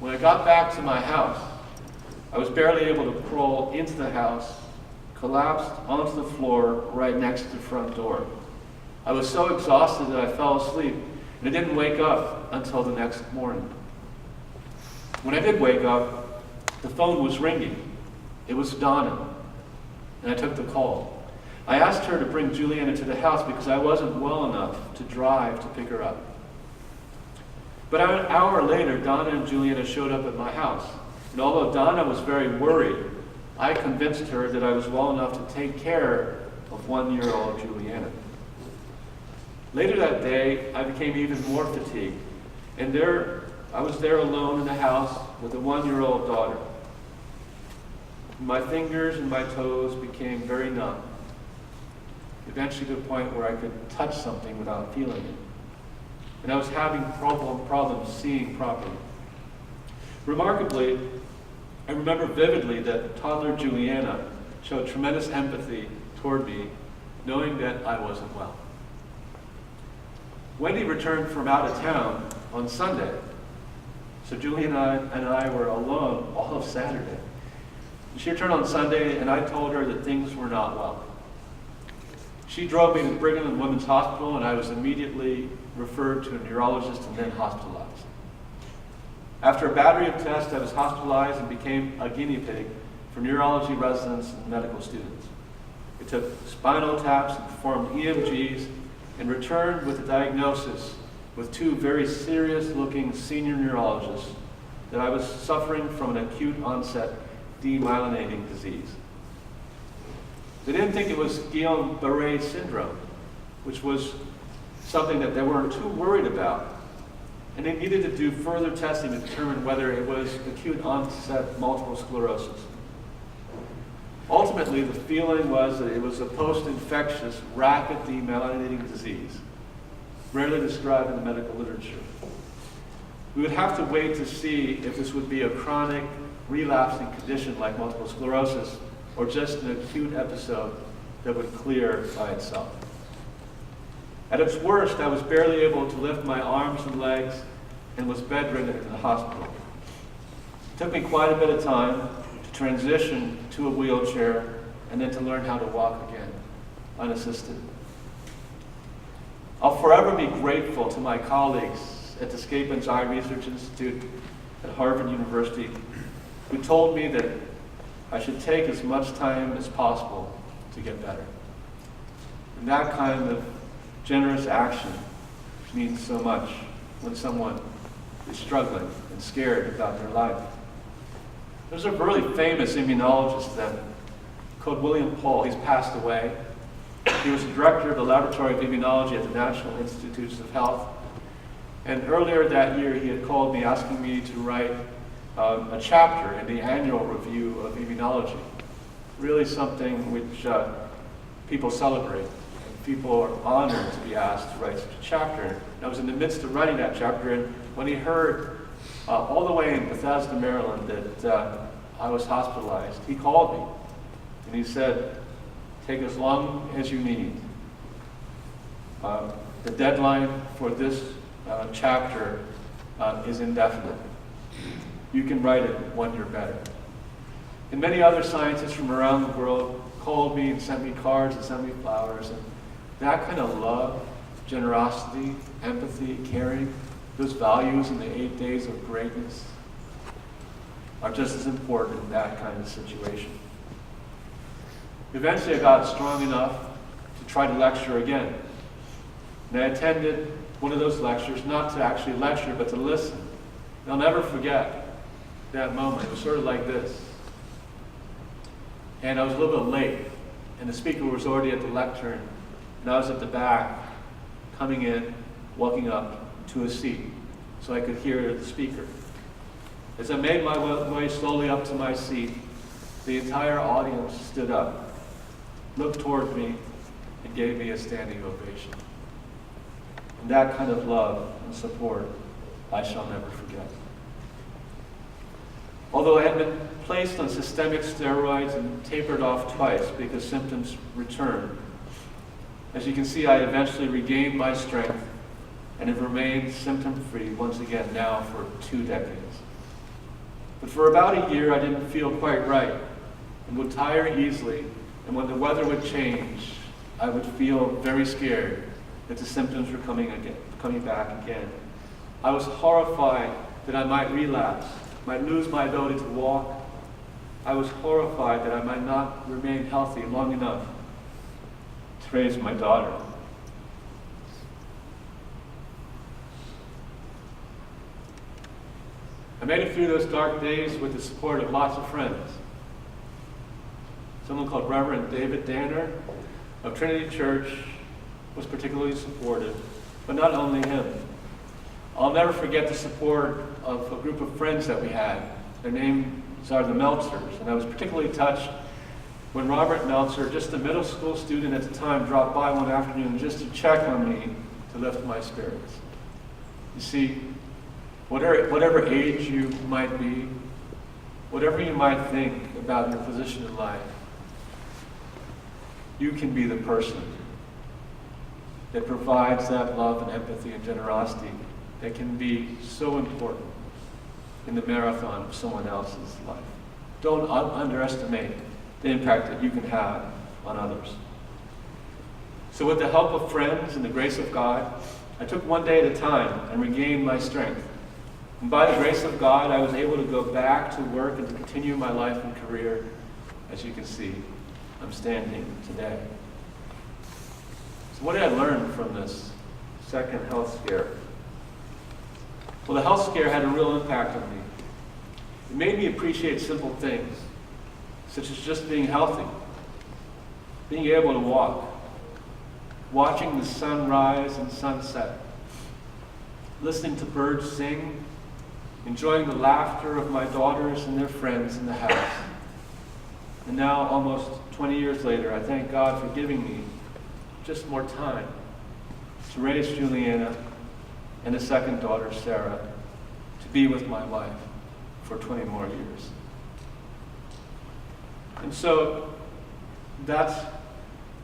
When I got back to my house, I was barely able to crawl into the house, collapsed onto the floor right next to the front door. I was so exhausted that I fell asleep, and I didn't wake up until the next morning. When I did wake up, the phone was ringing. It was Donna, and I took the call. I asked her to bring Juliana to the house because I wasn't well enough to drive to pick her up. But an hour later, Donna and Juliana showed up at my house. And although Donna was very worried, I convinced her that I was well enough to take care of 1-year-old Juliana. Later that day, I became even more fatigued. And I was there alone in the house with a 1-year-old daughter. My fingers and my toes became very numb, eventually to the point where I could touch something without feeling it. And I was having problems seeing properly. Remarkably, I remember vividly that toddler Juliana showed tremendous empathy toward me, knowing that I wasn't well. Wendy returned from out of town on Sunday, so Juliana and I were alone all of Saturday. She returned on Sunday, and I told her that things were not well. She drove me to Brigham and Women's Hospital, and I was immediately referred to a neurologist and then hospitalized. After a battery of tests, I was hospitalized and became a guinea pig for neurology residents and medical students. I took spinal taps and performed EMGs and returned with a diagnosis with 2 very serious-looking senior neurologists that I was suffering from an acute onset demyelinating disease. They didn't think it was Guillain-Barré syndrome, which was something that they weren't too worried about. And they needed to do further testing to determine whether it was acute onset multiple sclerosis. Ultimately, the feeling was that it was a post-infectious, rapid demyelinating disease, rarely described in the medical literature. We would have to wait to see if this would be a chronic, relapsing condition like multiple sclerosis, or just an acute episode that would clear by itself. At its worst, I was barely able to lift my arms and legs and was bedridden in the hospital. It took me quite a bit of time to transition to a wheelchair and then to learn how to walk again. unassisted. I'll forever be grateful to my colleagues at the Scapin's Eye Research Institute at Harvard University who told me that I should take as much time as possible to get better. And that kind of generous action means so much when someone is struggling and scared about their life. There's a really famous immunologist then called William Pohl. He's passed away. He was the director of the Laboratory of Immunology at the National Institutes of Health. And earlier that year, he had called me asking me to write a chapter in the annual review of immunology. Really something which people celebrate. And people are honored to be asked to write such a chapter. And I was in the midst of writing that chapter, and when he heard all the way in Bethesda, Maryland, that I was hospitalized, he called me. And he said, take as long as you need. The deadline for this chapter is indefinite. You can write it when you're better. And many other scientists from around the world called me and sent me cards and sent me flowers. And that kind of love, generosity, empathy, caring, those values in the 8 days of greatness are just as important in that kind of situation. Eventually I got strong enough to try to lecture again. And I attended one of those lectures, not to actually lecture, but to listen. And I'll never forget that moment. It was sort of like this. And I was a little bit late, and the speaker was already at the lectern, and I was at the back, coming in, walking up to a seat, so I could hear the speaker. As I made my way slowly up to my seat, the entire audience stood up, looked toward me, and gave me a standing ovation. And that kind of love and support I shall never forget. Although I had been placed on systemic steroids and tapered off twice because symptoms returned, as you can see, I eventually regained my strength and have remained symptom-free once again now for 2 decades. But for about a year, I didn't feel quite right and would tire easily, and when the weather would change, I would feel very scared that the symptoms were coming back again. I was horrified that I might relapse, might lose my ability to walk. I was horrified that I might not remain healthy long enough to raise my daughter. I made it through those dark days with the support of lots of friends. Someone called Reverend David Danner of Trinity Church was particularly supportive, but not only him. I'll never forget the support of a group of friends that we had. Their names are the Meltzers, and I was particularly touched when Robert Meltzer, just a middle school student at the time, dropped by one afternoon just to check on me to lift my spirits. You see, whatever age you might be, whatever you might think about your position in life, you can be the person that provides that love and empathy and generosity that can be so important in the marathon of someone else's life. Don't underestimate the impact that you can have on others. So with the help of friends and the grace of God, I took one day at a time and regained my strength. And by the grace of God, I was able to go back to work and to continue my life and career. As you can see, I'm standing today. So what did I learn from this second health scare? Well, the health scare had a real impact on me. It made me appreciate simple things, such as just being healthy, being able to walk, watching the sun rise and sunset, listening to birds sing, enjoying the laughter of my daughters and their friends in the house. And now, almost 20 years later, I thank God for giving me just more time to raise Juliana and a second daughter, Sarah, to be with my wife for 20 more years. And so that's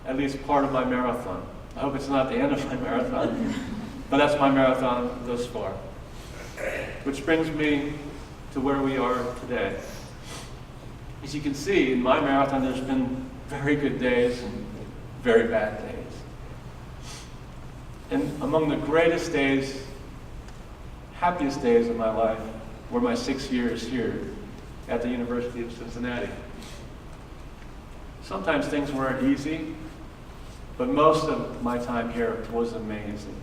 at least part of my marathon. I hope it's not the end of my marathon, but that's my marathon thus far. Which brings me to where we are today. As you can see, in my marathon, there's been very good days and very bad days. And among the greatest days, happiest days of my life were my 6 years here at the University of Cincinnati. Sometimes things weren't easy, but most of my time here was amazing.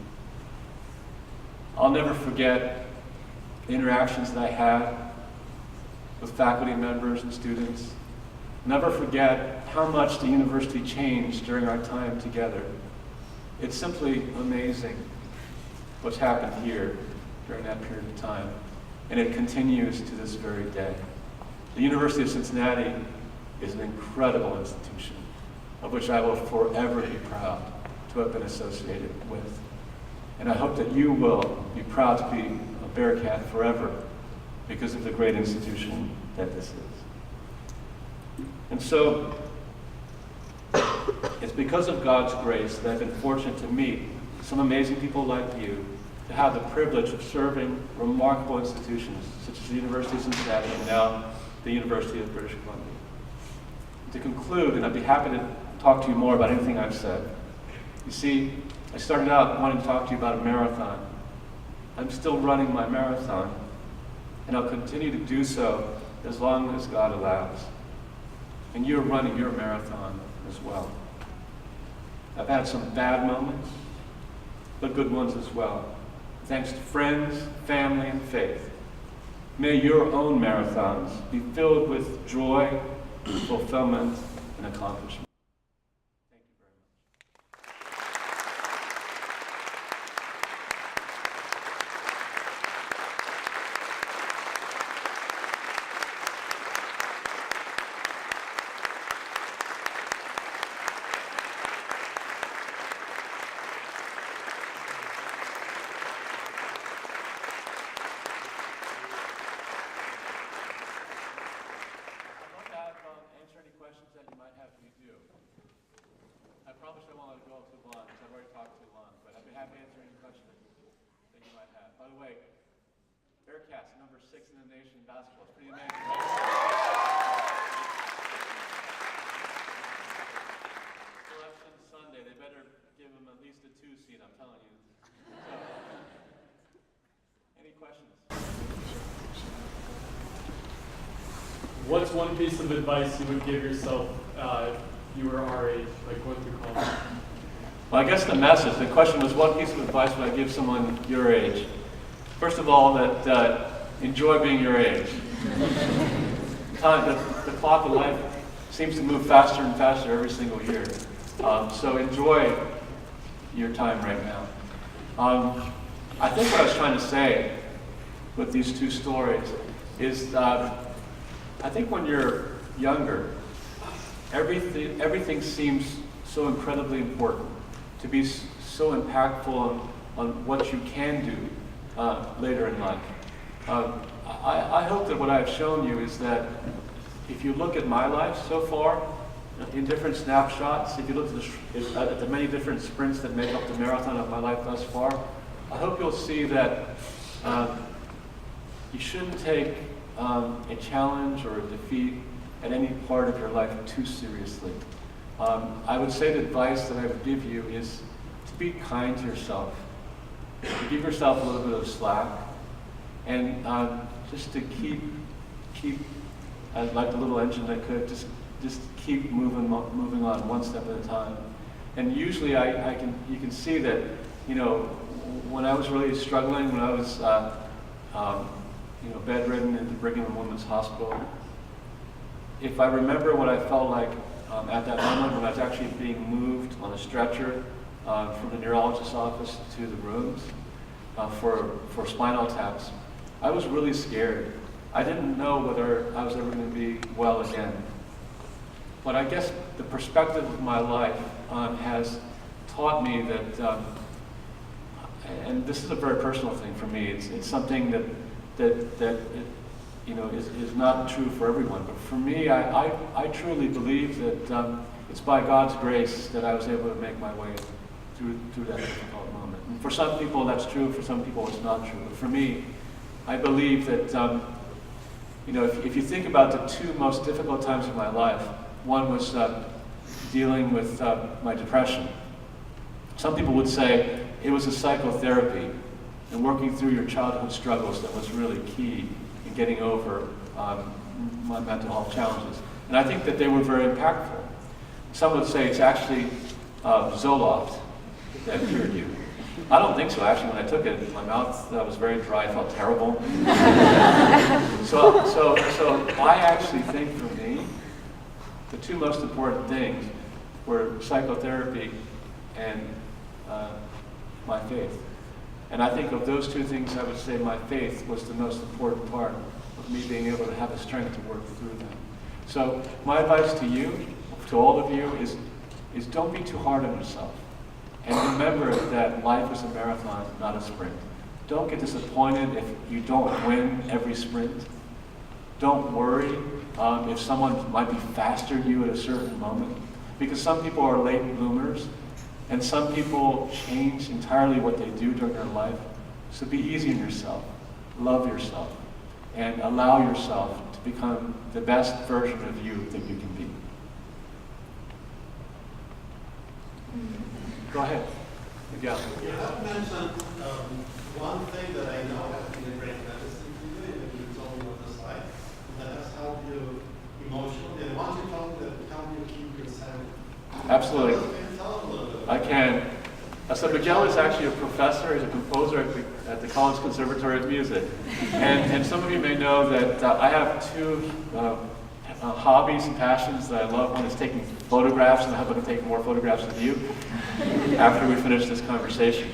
I'll never forget the interactions that I had with faculty members and students. Never forget how much the university changed during our time together. It's simply amazing what's happened here during that period of time, and it continues to this very day. The University of Cincinnati is an incredible institution of which I will forever be proud to have been associated with. And I hope that you will be proud to be a Bearcat forever because of the great institution that this is. And so, it's because of God's grace that I've been fortunate to meet some amazing people like you, to have the privilege of serving remarkable institutions such as the University of Cincinnati and now the University of British Columbia. To conclude, and I'd be happy to talk to you more about anything I've said. You see, I started out wanting to talk to you about a marathon. I'm still running my marathon, and I'll continue to do so as long as God allows. And you're running your marathon as well. I've had some bad moments, but good ones as well. Thanks to friends, family, and faith. May your own marathons be filled with joy, fulfillment, and accomplishment. Thank you very much. Answer any questions that you might have if you do. I promise I won't let it go too long because I've already talked too long, but I'd be happy to answer any questions that you might have. By the way, Bearcats, number 6 in the nation in basketball. It's pretty amazing. Selection Sunday, they better give them at least a 2 seed, I'm telling you. So, any questions? What's one piece of advice you would give yourself if you were our age, like going through college? Well, I guess the message, the question was, what piece of advice would I give someone your age? First of all, that enjoy being your age. The clock of life seems to move faster and faster every single year. So enjoy your time right now. I think what I was trying to say with these 2 stories is I think when you're younger, everything seems so incredibly important, to be so impactful on what you can do later in life. I hope that what I've shown you is that if you look at my life so far, in different snapshots, if you look at the many different sprints that make up the marathon of my life thus far, I hope you'll see that you shouldn't take a challenge or a defeat at any part of your life too seriously. I would say the advice that I would give you is to be kind to yourself, to give yourself a little bit of slack, and just to keep like the little engine that could, just keep moving on one step at a time. And usually you can see that, when I was really struggling, when I was bedridden in the Brigham and Women's Hospital, if I remember what I felt like at that moment when I was actually being moved on a stretcher from the neurologist's office to the rooms for spinal taps, I was really scared. I didn't know whether I was ever going to be well again. But I guess the perspective of my life has taught me that, and this is a very personal thing for me, it's something that is not true for everyone. But for me, I truly believe that it's by God's grace that I was able to make my way through that difficult moment. And for some people that's true, for some people it's not true. But for me, I believe that if you think about the 2 most difficult times of my life, one was dealing with my depression. Some people would say it was a psychotherapy and working through your childhood struggles that was really key in getting over my mental health challenges. And I think that they were very impactful. Some would say it's actually Zoloft that cured you. I don't think so. Actually, when I took it, my mouth was very dry. I felt terrible. So I actually think for me, the two most important things were psychotherapy and my faith. And I think of those two things, I would say my faith was the most important part of me being able to have the strength to work through them. So my advice to you, to all of you, is don't be too hard on yourself. And remember that life is a marathon, not a sprint. Don't get disappointed if you don't win every sprint. Don't worry if someone might be faster than you at a certain moment. Because some people are late bloomers, and some people change entirely what they do during their life. So be easy on yourself, love yourself, and allow yourself to become the best version of you that you can be. Go ahead, Miguel. You have mentioned one thing that I know has been a great medicine to you, and you told me on the slide, that has helped you emotionally, and once you told me that it helped you keep your sanity. Absolutely. Tell us a little bit. I can. So Miguel is actually a professor. He's a composer at the College Conservatory of Music. And some of you may know that I have two hobbies and passions that I love. One is taking photographs, and I hope I can take more photographs of you after we finish this conversation.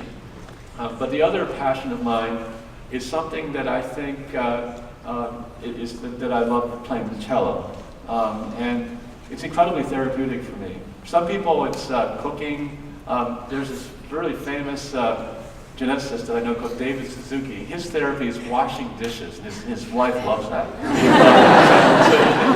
But the other passion of mine is something that I think that I love playing the cello. And it's incredibly therapeutic for me. Some people, it's cooking. There's this really famous geneticist that I know called David Suzuki. His therapy is washing dishes, and his wife loves that.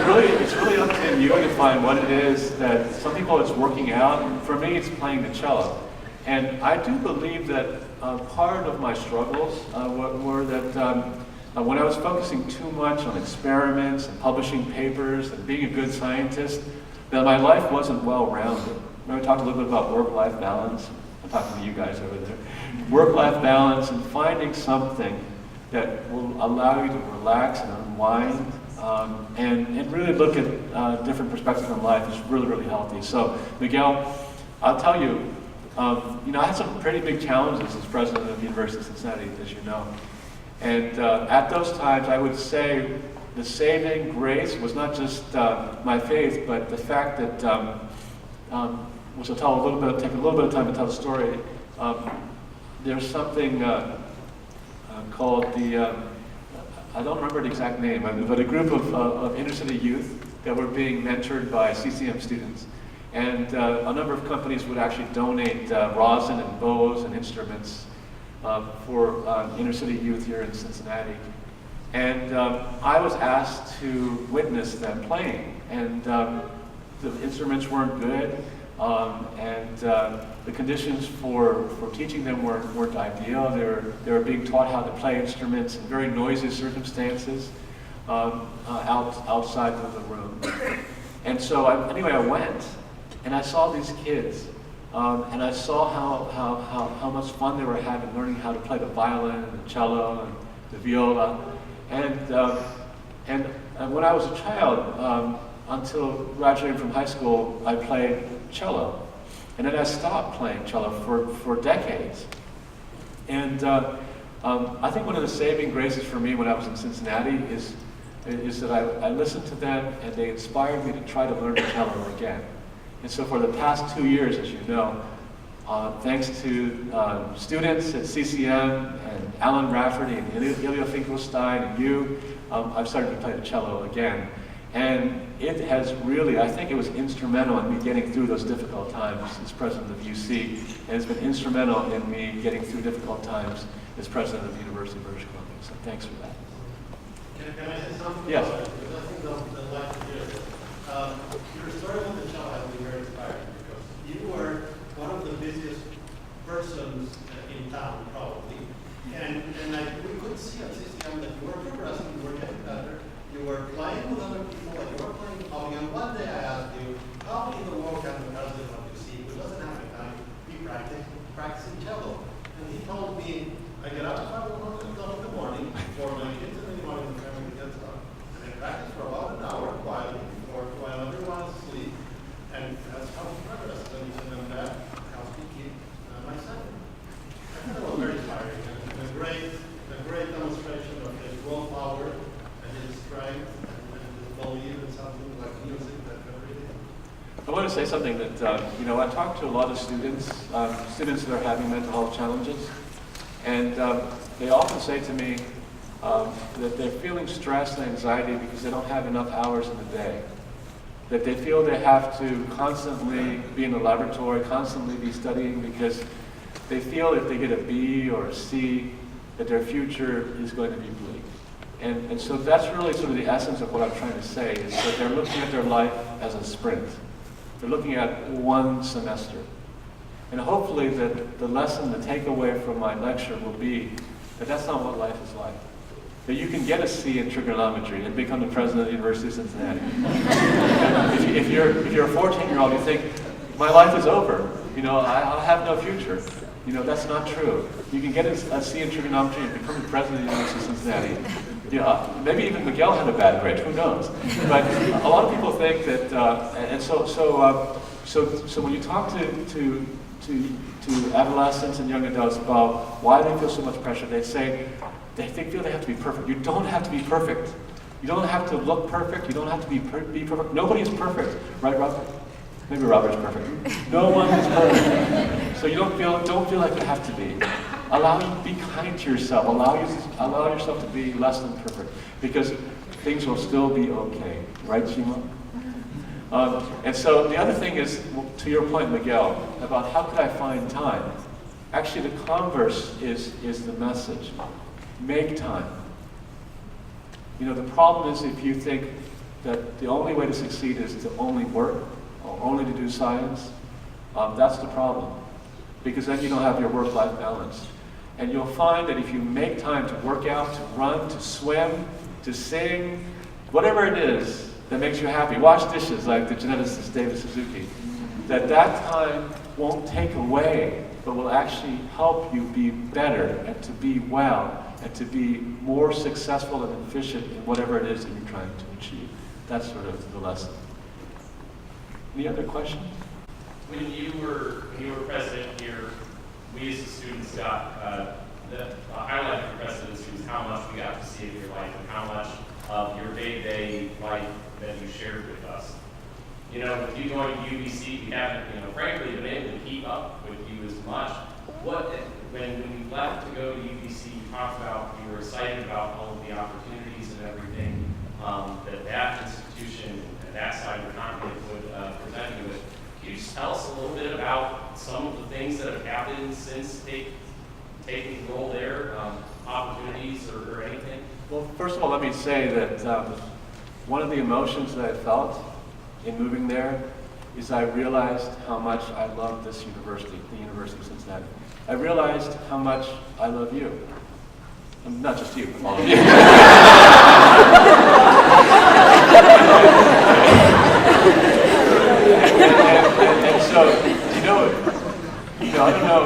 So it's really up to you to find what it is that, some people it's working out. For me, it's playing the cello. And I do believe that part of my struggles were that when I was focusing too much on experiments and publishing papers and being a good scientist, that my life wasn't well-rounded. We talked a little bit about work-life balance. I'm talking to you guys over there. Work-life balance and finding something that will allow you to relax and unwind and really look at different perspectives on life is really, really healthy. So, Miguel, I'll tell you, I had some pretty big challenges as president of the University of Cincinnati, as you know. And at those times, I would say the saving grace was not just my faith, but the fact that, which I'll take a little bit of time to tell the story. There's something called the, I don't remember the exact name, but a group of inner city youth that were being mentored by CCM students. And a number of companies would actually donate rosin and bows and instruments for inner city youth here in Cincinnati. And I was asked to witness them playing. And the instruments weren't good. And the conditions for teaching them weren't ideal. They were being taught how to play instruments in very noisy circumstances outside of the room. And so I went, and I saw these kids, and I saw how much fun they were having learning how to play the violin and the cello and the viola. And when I was a child, until graduating from high school, I played cello. And then I stopped playing cello for decades. And I think one of the saving graces for me when I was in Cincinnati is that I listened to them, and they inspired me to try to learn the cello again. And so for the past 2 years, as you know, thanks to students at CCM and Alan Rafferty and Ilya Finkelstein and you, I've started to play the cello again. And it has really, I think it was instrumental in me getting through those difficult times as president of UC, and it's been instrumental in me getting through difficult times as president of the University of British Columbia. So thanks for that. Can I say something? Yes. Because I think they'd like to hear this. Your story with the cello has been very inspiring because you were one of the busiest persons in town, probably. And we could see at CCM that you were progressing, you were getting better. You were playing with other people, like you were playing hockey, and one day I asked you, how in the world can the and has helped progress and that helps me keep my sanity. I thought it was very inspiring and a great demonstration of his willpower and his strength and his belief in something like music that really. I want to say something that, I talk to a lot of students that are having mental health challenges, and they often say to me that they're feeling stress and anxiety because they don't have enough hours in the day. That they feel they have to constantly be in the laboratory, constantly be studying because they feel if they get a B or a C, that their future is going to be bleak. And so that's really sort of the essence of what I'm trying to say, is that they're looking at their life as a sprint. They're looking at one semester. And hopefully that the lesson, the takeaway from my lecture will be that that's not what life is like. That you can get a C in trigonometry and become the president of the University of Cincinnati. if you're a 14-year-old, you think, my life is over. I'll have no future. That's not true. You can get a C in trigonometry and become the president of the University of Cincinnati. Maybe even Miguel had a bad grade, who knows? But a lot of people think that, so when you talk to adolescents and young adults about why they feel so much pressure, they say they feel they have to be perfect. You don't have to be perfect. You don't have to look perfect. You don't have to be perfect. Nobody is perfect, right, Robert? Maybe Robert's perfect. No one is perfect. So you don't feel like you have to be. Be kind to yourself. Allow yourself to be less than perfect, because things will still be okay, right, Shima? And so the other thing is, to your point, Miguel, about how could I find time? Actually, the converse is the message. Make time. The problem is if you think that the only way to succeed is to only work, or only to do science, that's the problem. Because then you don't have your work-life balance. And you'll find that if you make time to work out, to run, to swim, to sing, whatever it is that makes you happy, wash dishes like the geneticist David Suzuki, that time won't take away, but will actually help you be better and to be well and to be more successful and efficient in whatever it is that you're trying to achieve. That's sort of the lesson. Any other questions? When you were president here, we as the students got the highlight for president of the students how much we got to see of your life and how much of your day-to-day life that you shared with us. With you going to UBC, we haven't, frankly, been able to keep up with you as much. When you left to go to UBC, you talked about, you were excited about all of the opportunities and everything that institution and that side of the continent would present you with. Can you just tell us a little bit about some of the things that have happened since taking the role there, opportunities or anything? Well, first of all, let me say that one of the emotions that I felt in moving there is I realized how much I love this university, the University of Cincinnati. I realized how much I love you. Not just you, all of you. and so, I don't know,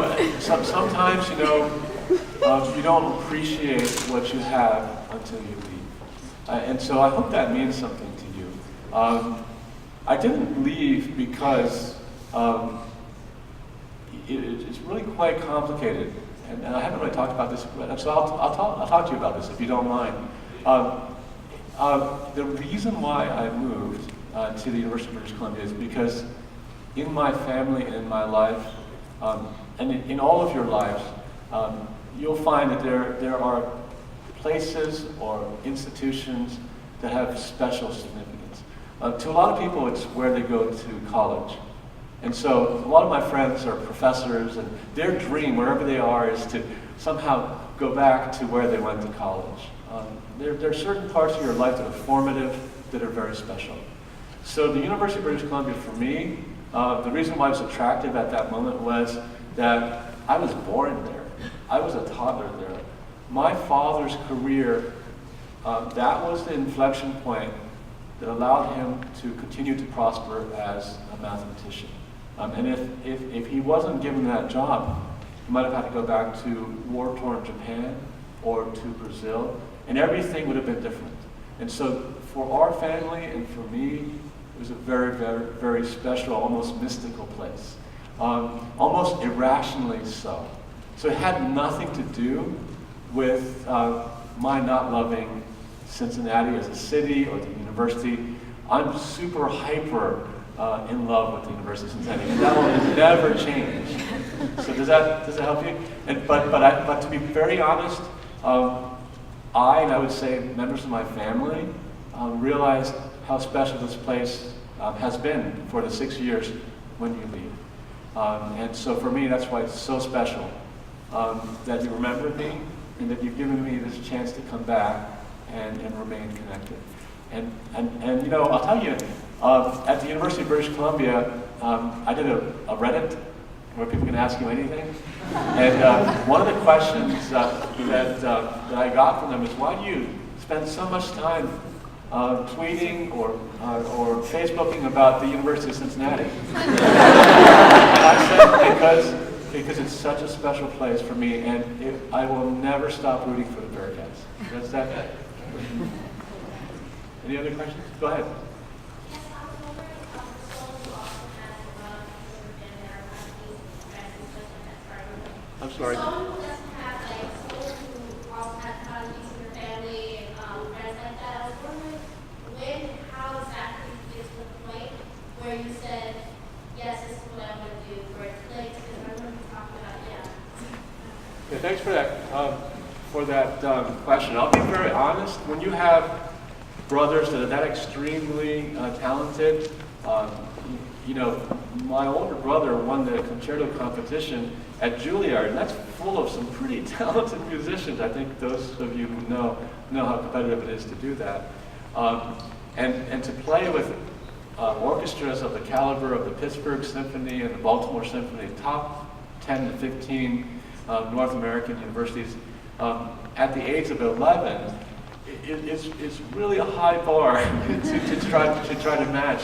sometimes, you don't appreciate what you have until you leave. And so I hope that means something to you. I didn't leave because it's really quite complicated. And I haven't really talked about this, so I'll talk to you about this if you don't mind. The reason why I moved to the University of British Columbia is because in my family and in my life, and in all of your lives, you'll find that there are places or institutions that have special significance. To a lot of people, it's where they go to college. And so a lot of my friends are professors, and their dream, wherever they are, is to somehow go back to where they went to college. There are certain parts of your life that are formative, that are very special. So the University of British Columbia, for me, the reason why it was attractive at that moment was that I was born there. I was a toddler there. My father's career, that was the inflection point that allowed him to continue to prosper as a mathematician. And if he wasn't given that job, he might have had to go back to war-torn Japan or to Brazil, and everything would have been different. And so for our family and for me, was a very, very, very special, almost mystical place, almost irrationally so. So it had nothing to do with my not loving Cincinnati as a city or the university. I'm super hyper in love with the University of Cincinnati, and that will never change. So does that help you? And but to be very honest, I would say members of my family realized how special this place has been for the 6 years when you leave. And so for me, that's why it's so special that you remembered me and that you've given me this chance to come back and remain connected. And you know, I'll tell you, at the University of British Columbia, I did a Reddit where people can ask you anything. And one of the questions that I got from them is, why do you spend so much time tweeting or Facebooking about the University of Cincinnati? And I said, because it's such a special place for me, and I will never stop rooting for the Bearcats. That's that. Any other questions? Go ahead. Yes, I was wondering if the school also has been there, friends and stuff like that, sorry. I'm sorry. Someone who doesn't have like someone who also has connections in your family and friends like that. I was wondering how exactly you get to the point where you said, yes, this is what I want to do, where it clicked, because I remember you talking about, Yeah, thanks for that question. I'll be very honest. When you have brothers that are that extremely talented, you know, my older brother won the concerto competition at Juilliard, and that's full of some pretty talented musicians. I think those of you who know how competitive it is to do that. And to play with orchestras of the caliber of the Pittsburgh Symphony and the Baltimore Symphony, top 10 to 15 North American universities, at the age of 11, it's really a high bar to try to match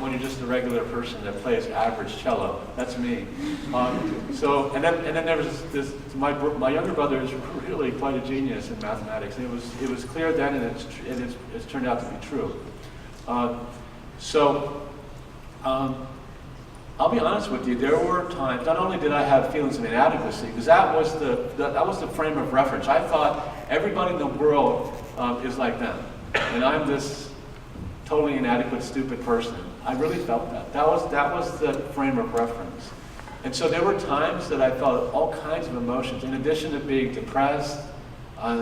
when you're just a regular person that plays average cello. That's me. And then there was this. My younger brother is really quite a genius in mathematics. It was clear then, and it's turned out to be true. I'll be honest with you. There were times. Not only did I have feelings of inadequacy, because that was the frame of reference. I thought everybody in the world is like them, and I'm this totally inadequate, stupid person. I really felt that. That was the frame of reference. And so there were times that I felt all kinds of emotions. In addition to being depressed,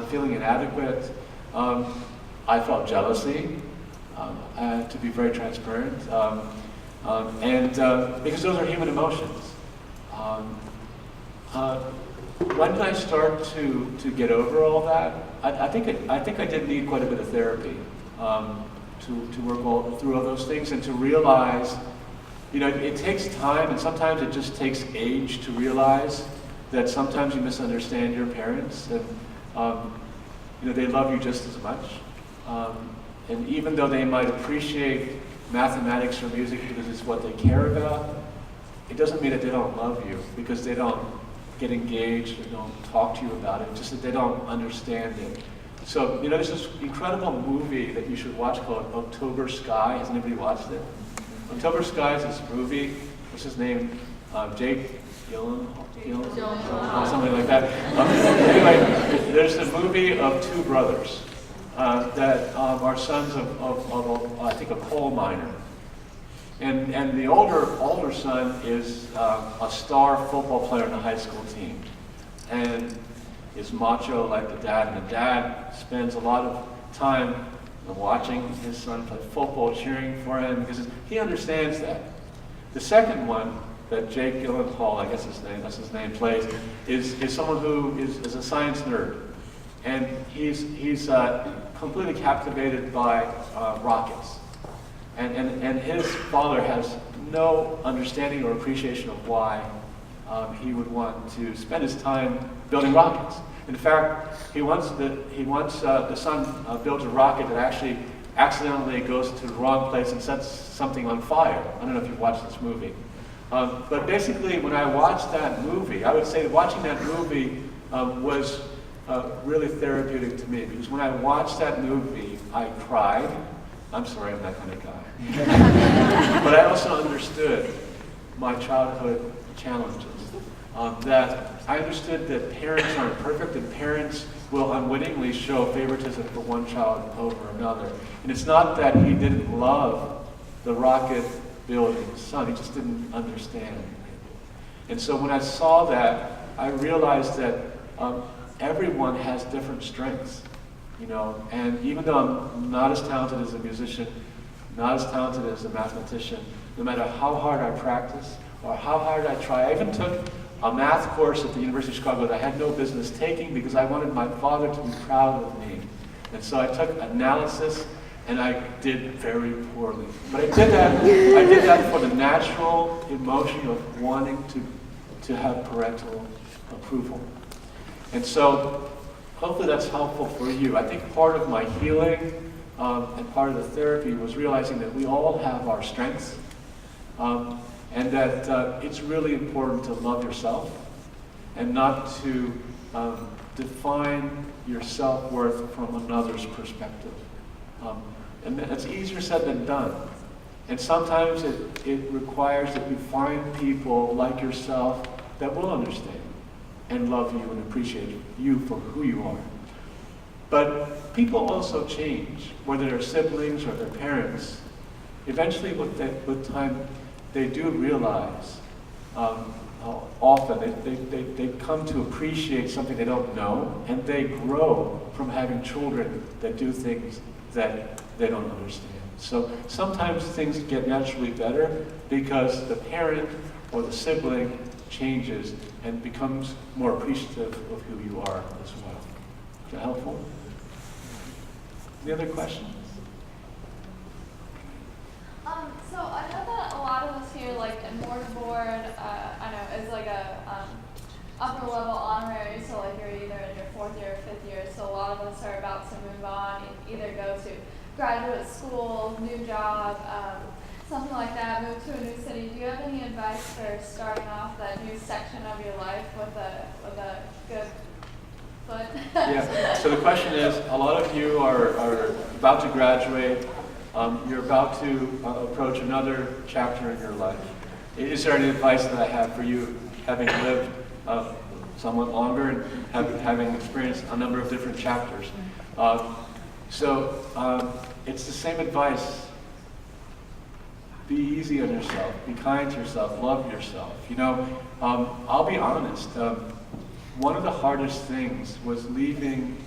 feeling inadequate, I felt jealousy, to be very transparent, because those are human emotions. When did I start to get over all that? I think I did need quite a bit of therapy to work through all those things and to realize, you know, it takes time, and sometimes it just takes age to realize that sometimes you misunderstand your parents, and you know, they love you just as much. And even though they might appreciate mathematics or music because it's what they care about, it doesn't mean that they don't love you because they don't get engaged or don't talk to you about it, just that they don't understand it. So, you know, there's this incredible movie that you should watch called October Sky. Has anybody watched it? October Sky is this movie. What's his name? Jake Gyllenhaal? Something like that. Anyway, there's a movie of two brothers that are sons of I think, a coal miner. And the older son is a star football player in the high school team. And is macho like the dad, and the dad spends a lot of time watching his son play football, cheering for him, because he understands that. The second one that Jake Gyllenhaal, I guess that's his name, plays, is someone who is a science nerd. And he's completely captivated by rockets. And his father has no understanding or appreciation of why he would want to spend his time building rockets. In fact, he wants the son builds a rocket that actually accidentally goes to the wrong place and sets something on fire. I don't know if you've watched this movie. But basically, when I watched that movie, I would say watching that movie was really therapeutic to me, because when I watched that movie, I cried, I'm sorry, I'm that kind of guy. But I also understood my childhood challenges. That I understood that parents aren't perfect, and parents will unwittingly show favoritism for one child over another. And it's not that he didn't love the rocket building son, he just didn't understand. And so when I saw that, I realized that everyone has different strengths, you know, and even though I'm not as talented as a musician, not as talented as a mathematician, no matter how hard I practice or how hard I try, I even took a math course at the University of Chicago that I had no business taking because I wanted my father to be proud of me. And so I took analysis, and I did very poorly. But I did that for the natural emotion of wanting to have parental approval. And so hopefully that's helpful for you. I think part of my healing and part of the therapy was realizing that we all have our strengths. And that it's really important to love yourself and not to define your self-worth from another's perspective. And it's easier said than done. And sometimes it requires that you find people like yourself that will understand and love you and appreciate you for who you are. But people also change, whether they're siblings or their parents. Eventually, with time, they do realize often they come to appreciate something they don't know, and they grow from having children that do things that they don't understand. So sometimes things get naturally better because the parent or the sibling changes and becomes more appreciative of who you are as well. Is that helpful? Any other questions? So I know that a lot of us here, like in mortar board, I know is like a upper level honorary. So like you're either in your 4th year or 5th year. So a lot of us are about to move on, either go to graduate school, new job, something like that, move to a new city. Do you have any advice for starting off that new section of your life with a good foot? Yeah. So the question is, a lot of you are about to graduate. You're about to approach another chapter in your life. Is there any advice that I have for you, having lived somewhat longer and having experienced a number of different chapters? It's the same advice. Be easy on yourself. Be kind to yourself. Love yourself. You know, I'll be honest. One of the hardest things was leaving.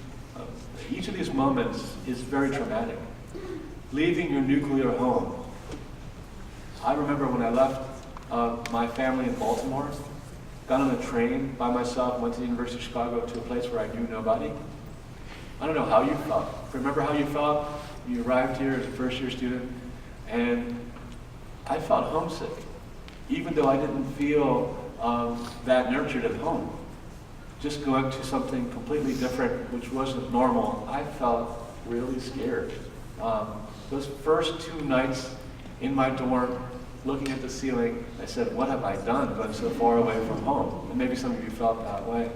Each of these moments is very traumatic. Leaving your nuclear home. I remember when I left my family in Baltimore, got on a train by myself, went to the University of Chicago to a place where I knew nobody. I don't know how you felt. Remember how you felt? You arrived here as a first-year student, and I felt homesick, even though I didn't feel that nurtured at home. Just going to something completely different, which wasn't normal, I felt really scared. Those first 2 nights in my dorm, looking at the ceiling, I said, what have I done going so far away from home? And maybe some of you felt that way.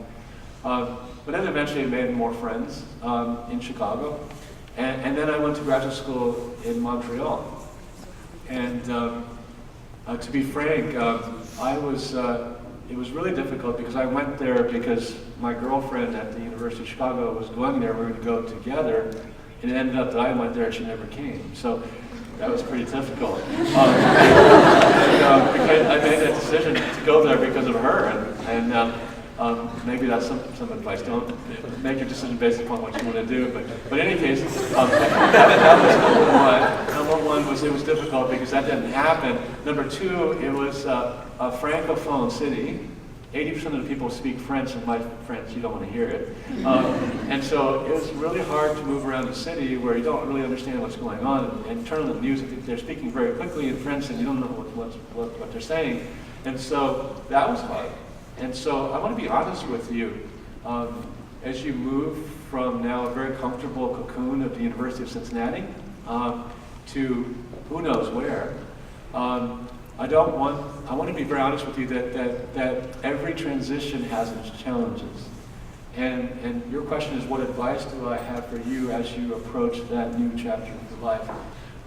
But then eventually I made more friends in Chicago. And then I went to graduate school in Montreal. And to be frank, it was really difficult because I went there because my girlfriend at the University of Chicago was going there. We were going to go together. And it ended up that I went there and she never came. So that was pretty difficult. Because I made that decision to go there because of her. And maybe that's some advice. Don't make your decision based upon what you want to do. But in any case, that was number one. Number one was it was difficult because that didn't happen. Number 2, it was a francophone city. 80% of the people speak French, and my French, you don't want to hear it. And so it was really hard to move around the city where you don't really understand what's going on, and turn on the news, they're speaking very quickly in French, and you don't know what they're saying. And so that was hard. And so I want to be honest with you. As you move from now a very comfortable cocoon of the University of Cincinnati to who knows where, I want to be very honest with you that every transition has its challenges. And your question is, what advice do I have for you as you approach that new chapter of your life?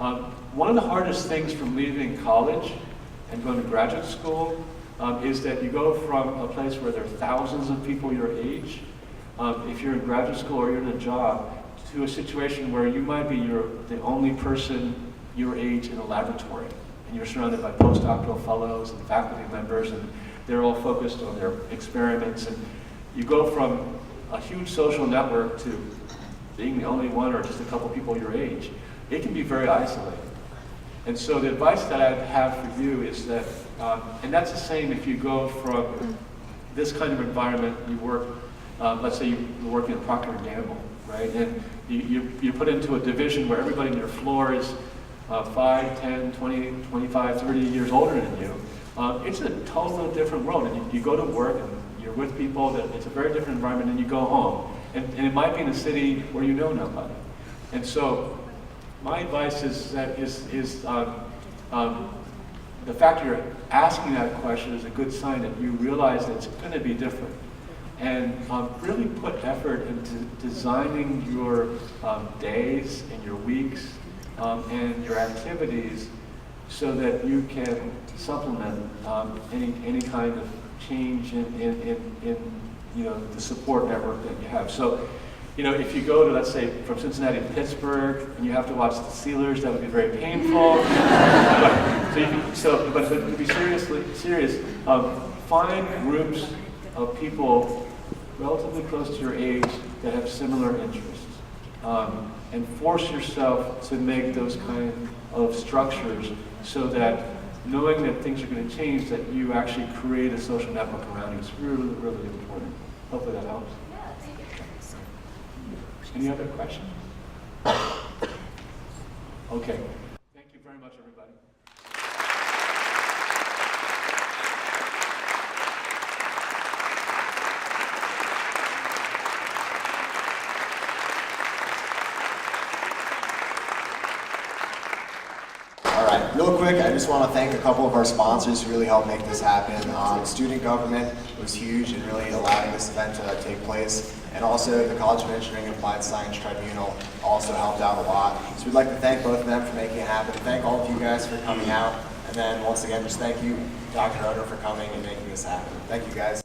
One of the hardest things from leaving college and going to graduate school is that you go from a place where there are thousands of people your age, if you're in graduate school or you're in a job, to a situation where you might be the only person your age in a laboratory. And you're surrounded by postdoctoral fellows and faculty members, and they're all focused on their experiments. And you go from a huge social network to being the only one or just a couple people your age. It can be very isolating. And so the advice that I'd have for you is that, and that's the same if you go from this kind of environment, you work, let's say you're working at Procter & Gamble, right? And you're put into a division where everybody on your floor is 5, 10, 20, 25, 30 years older than you. It's a totally different world. And you go to work and you're with people, that it's a very different environment, and you go home. And it might be in a city where you know nobody. And so my advice is that the fact you're asking that question is a good sign that you realize that it's going to be different. And really put effort into designing your days and your weeks and your activities so that you can supplement any kind of change in the support network that you have. So, if you go to, let's say, from Cincinnati to Pittsburgh, and you have to watch the Steelers, that would be very painful. But to be serious, find groups of people relatively close to your age that have similar interests, and force yourself to make those kind of structures so that, knowing that things are going to change, that you actually create a social network around you. It's really, really important. Hopefully that helps. Any other questions? Okay. Thank you very much, everybody. All right, real quick, I just want to thank a couple of our sponsors who really helped make this happen. Student government was huge in really allowing this event to take place. And also the College of Engineering and Applied Science Tribunal also helped out a lot. So we'd like to thank both of them for making it happen. Thank all of you guys for coming out. And then once again, just thank you, Dr. Oder, for coming and making this happen. Thank you guys.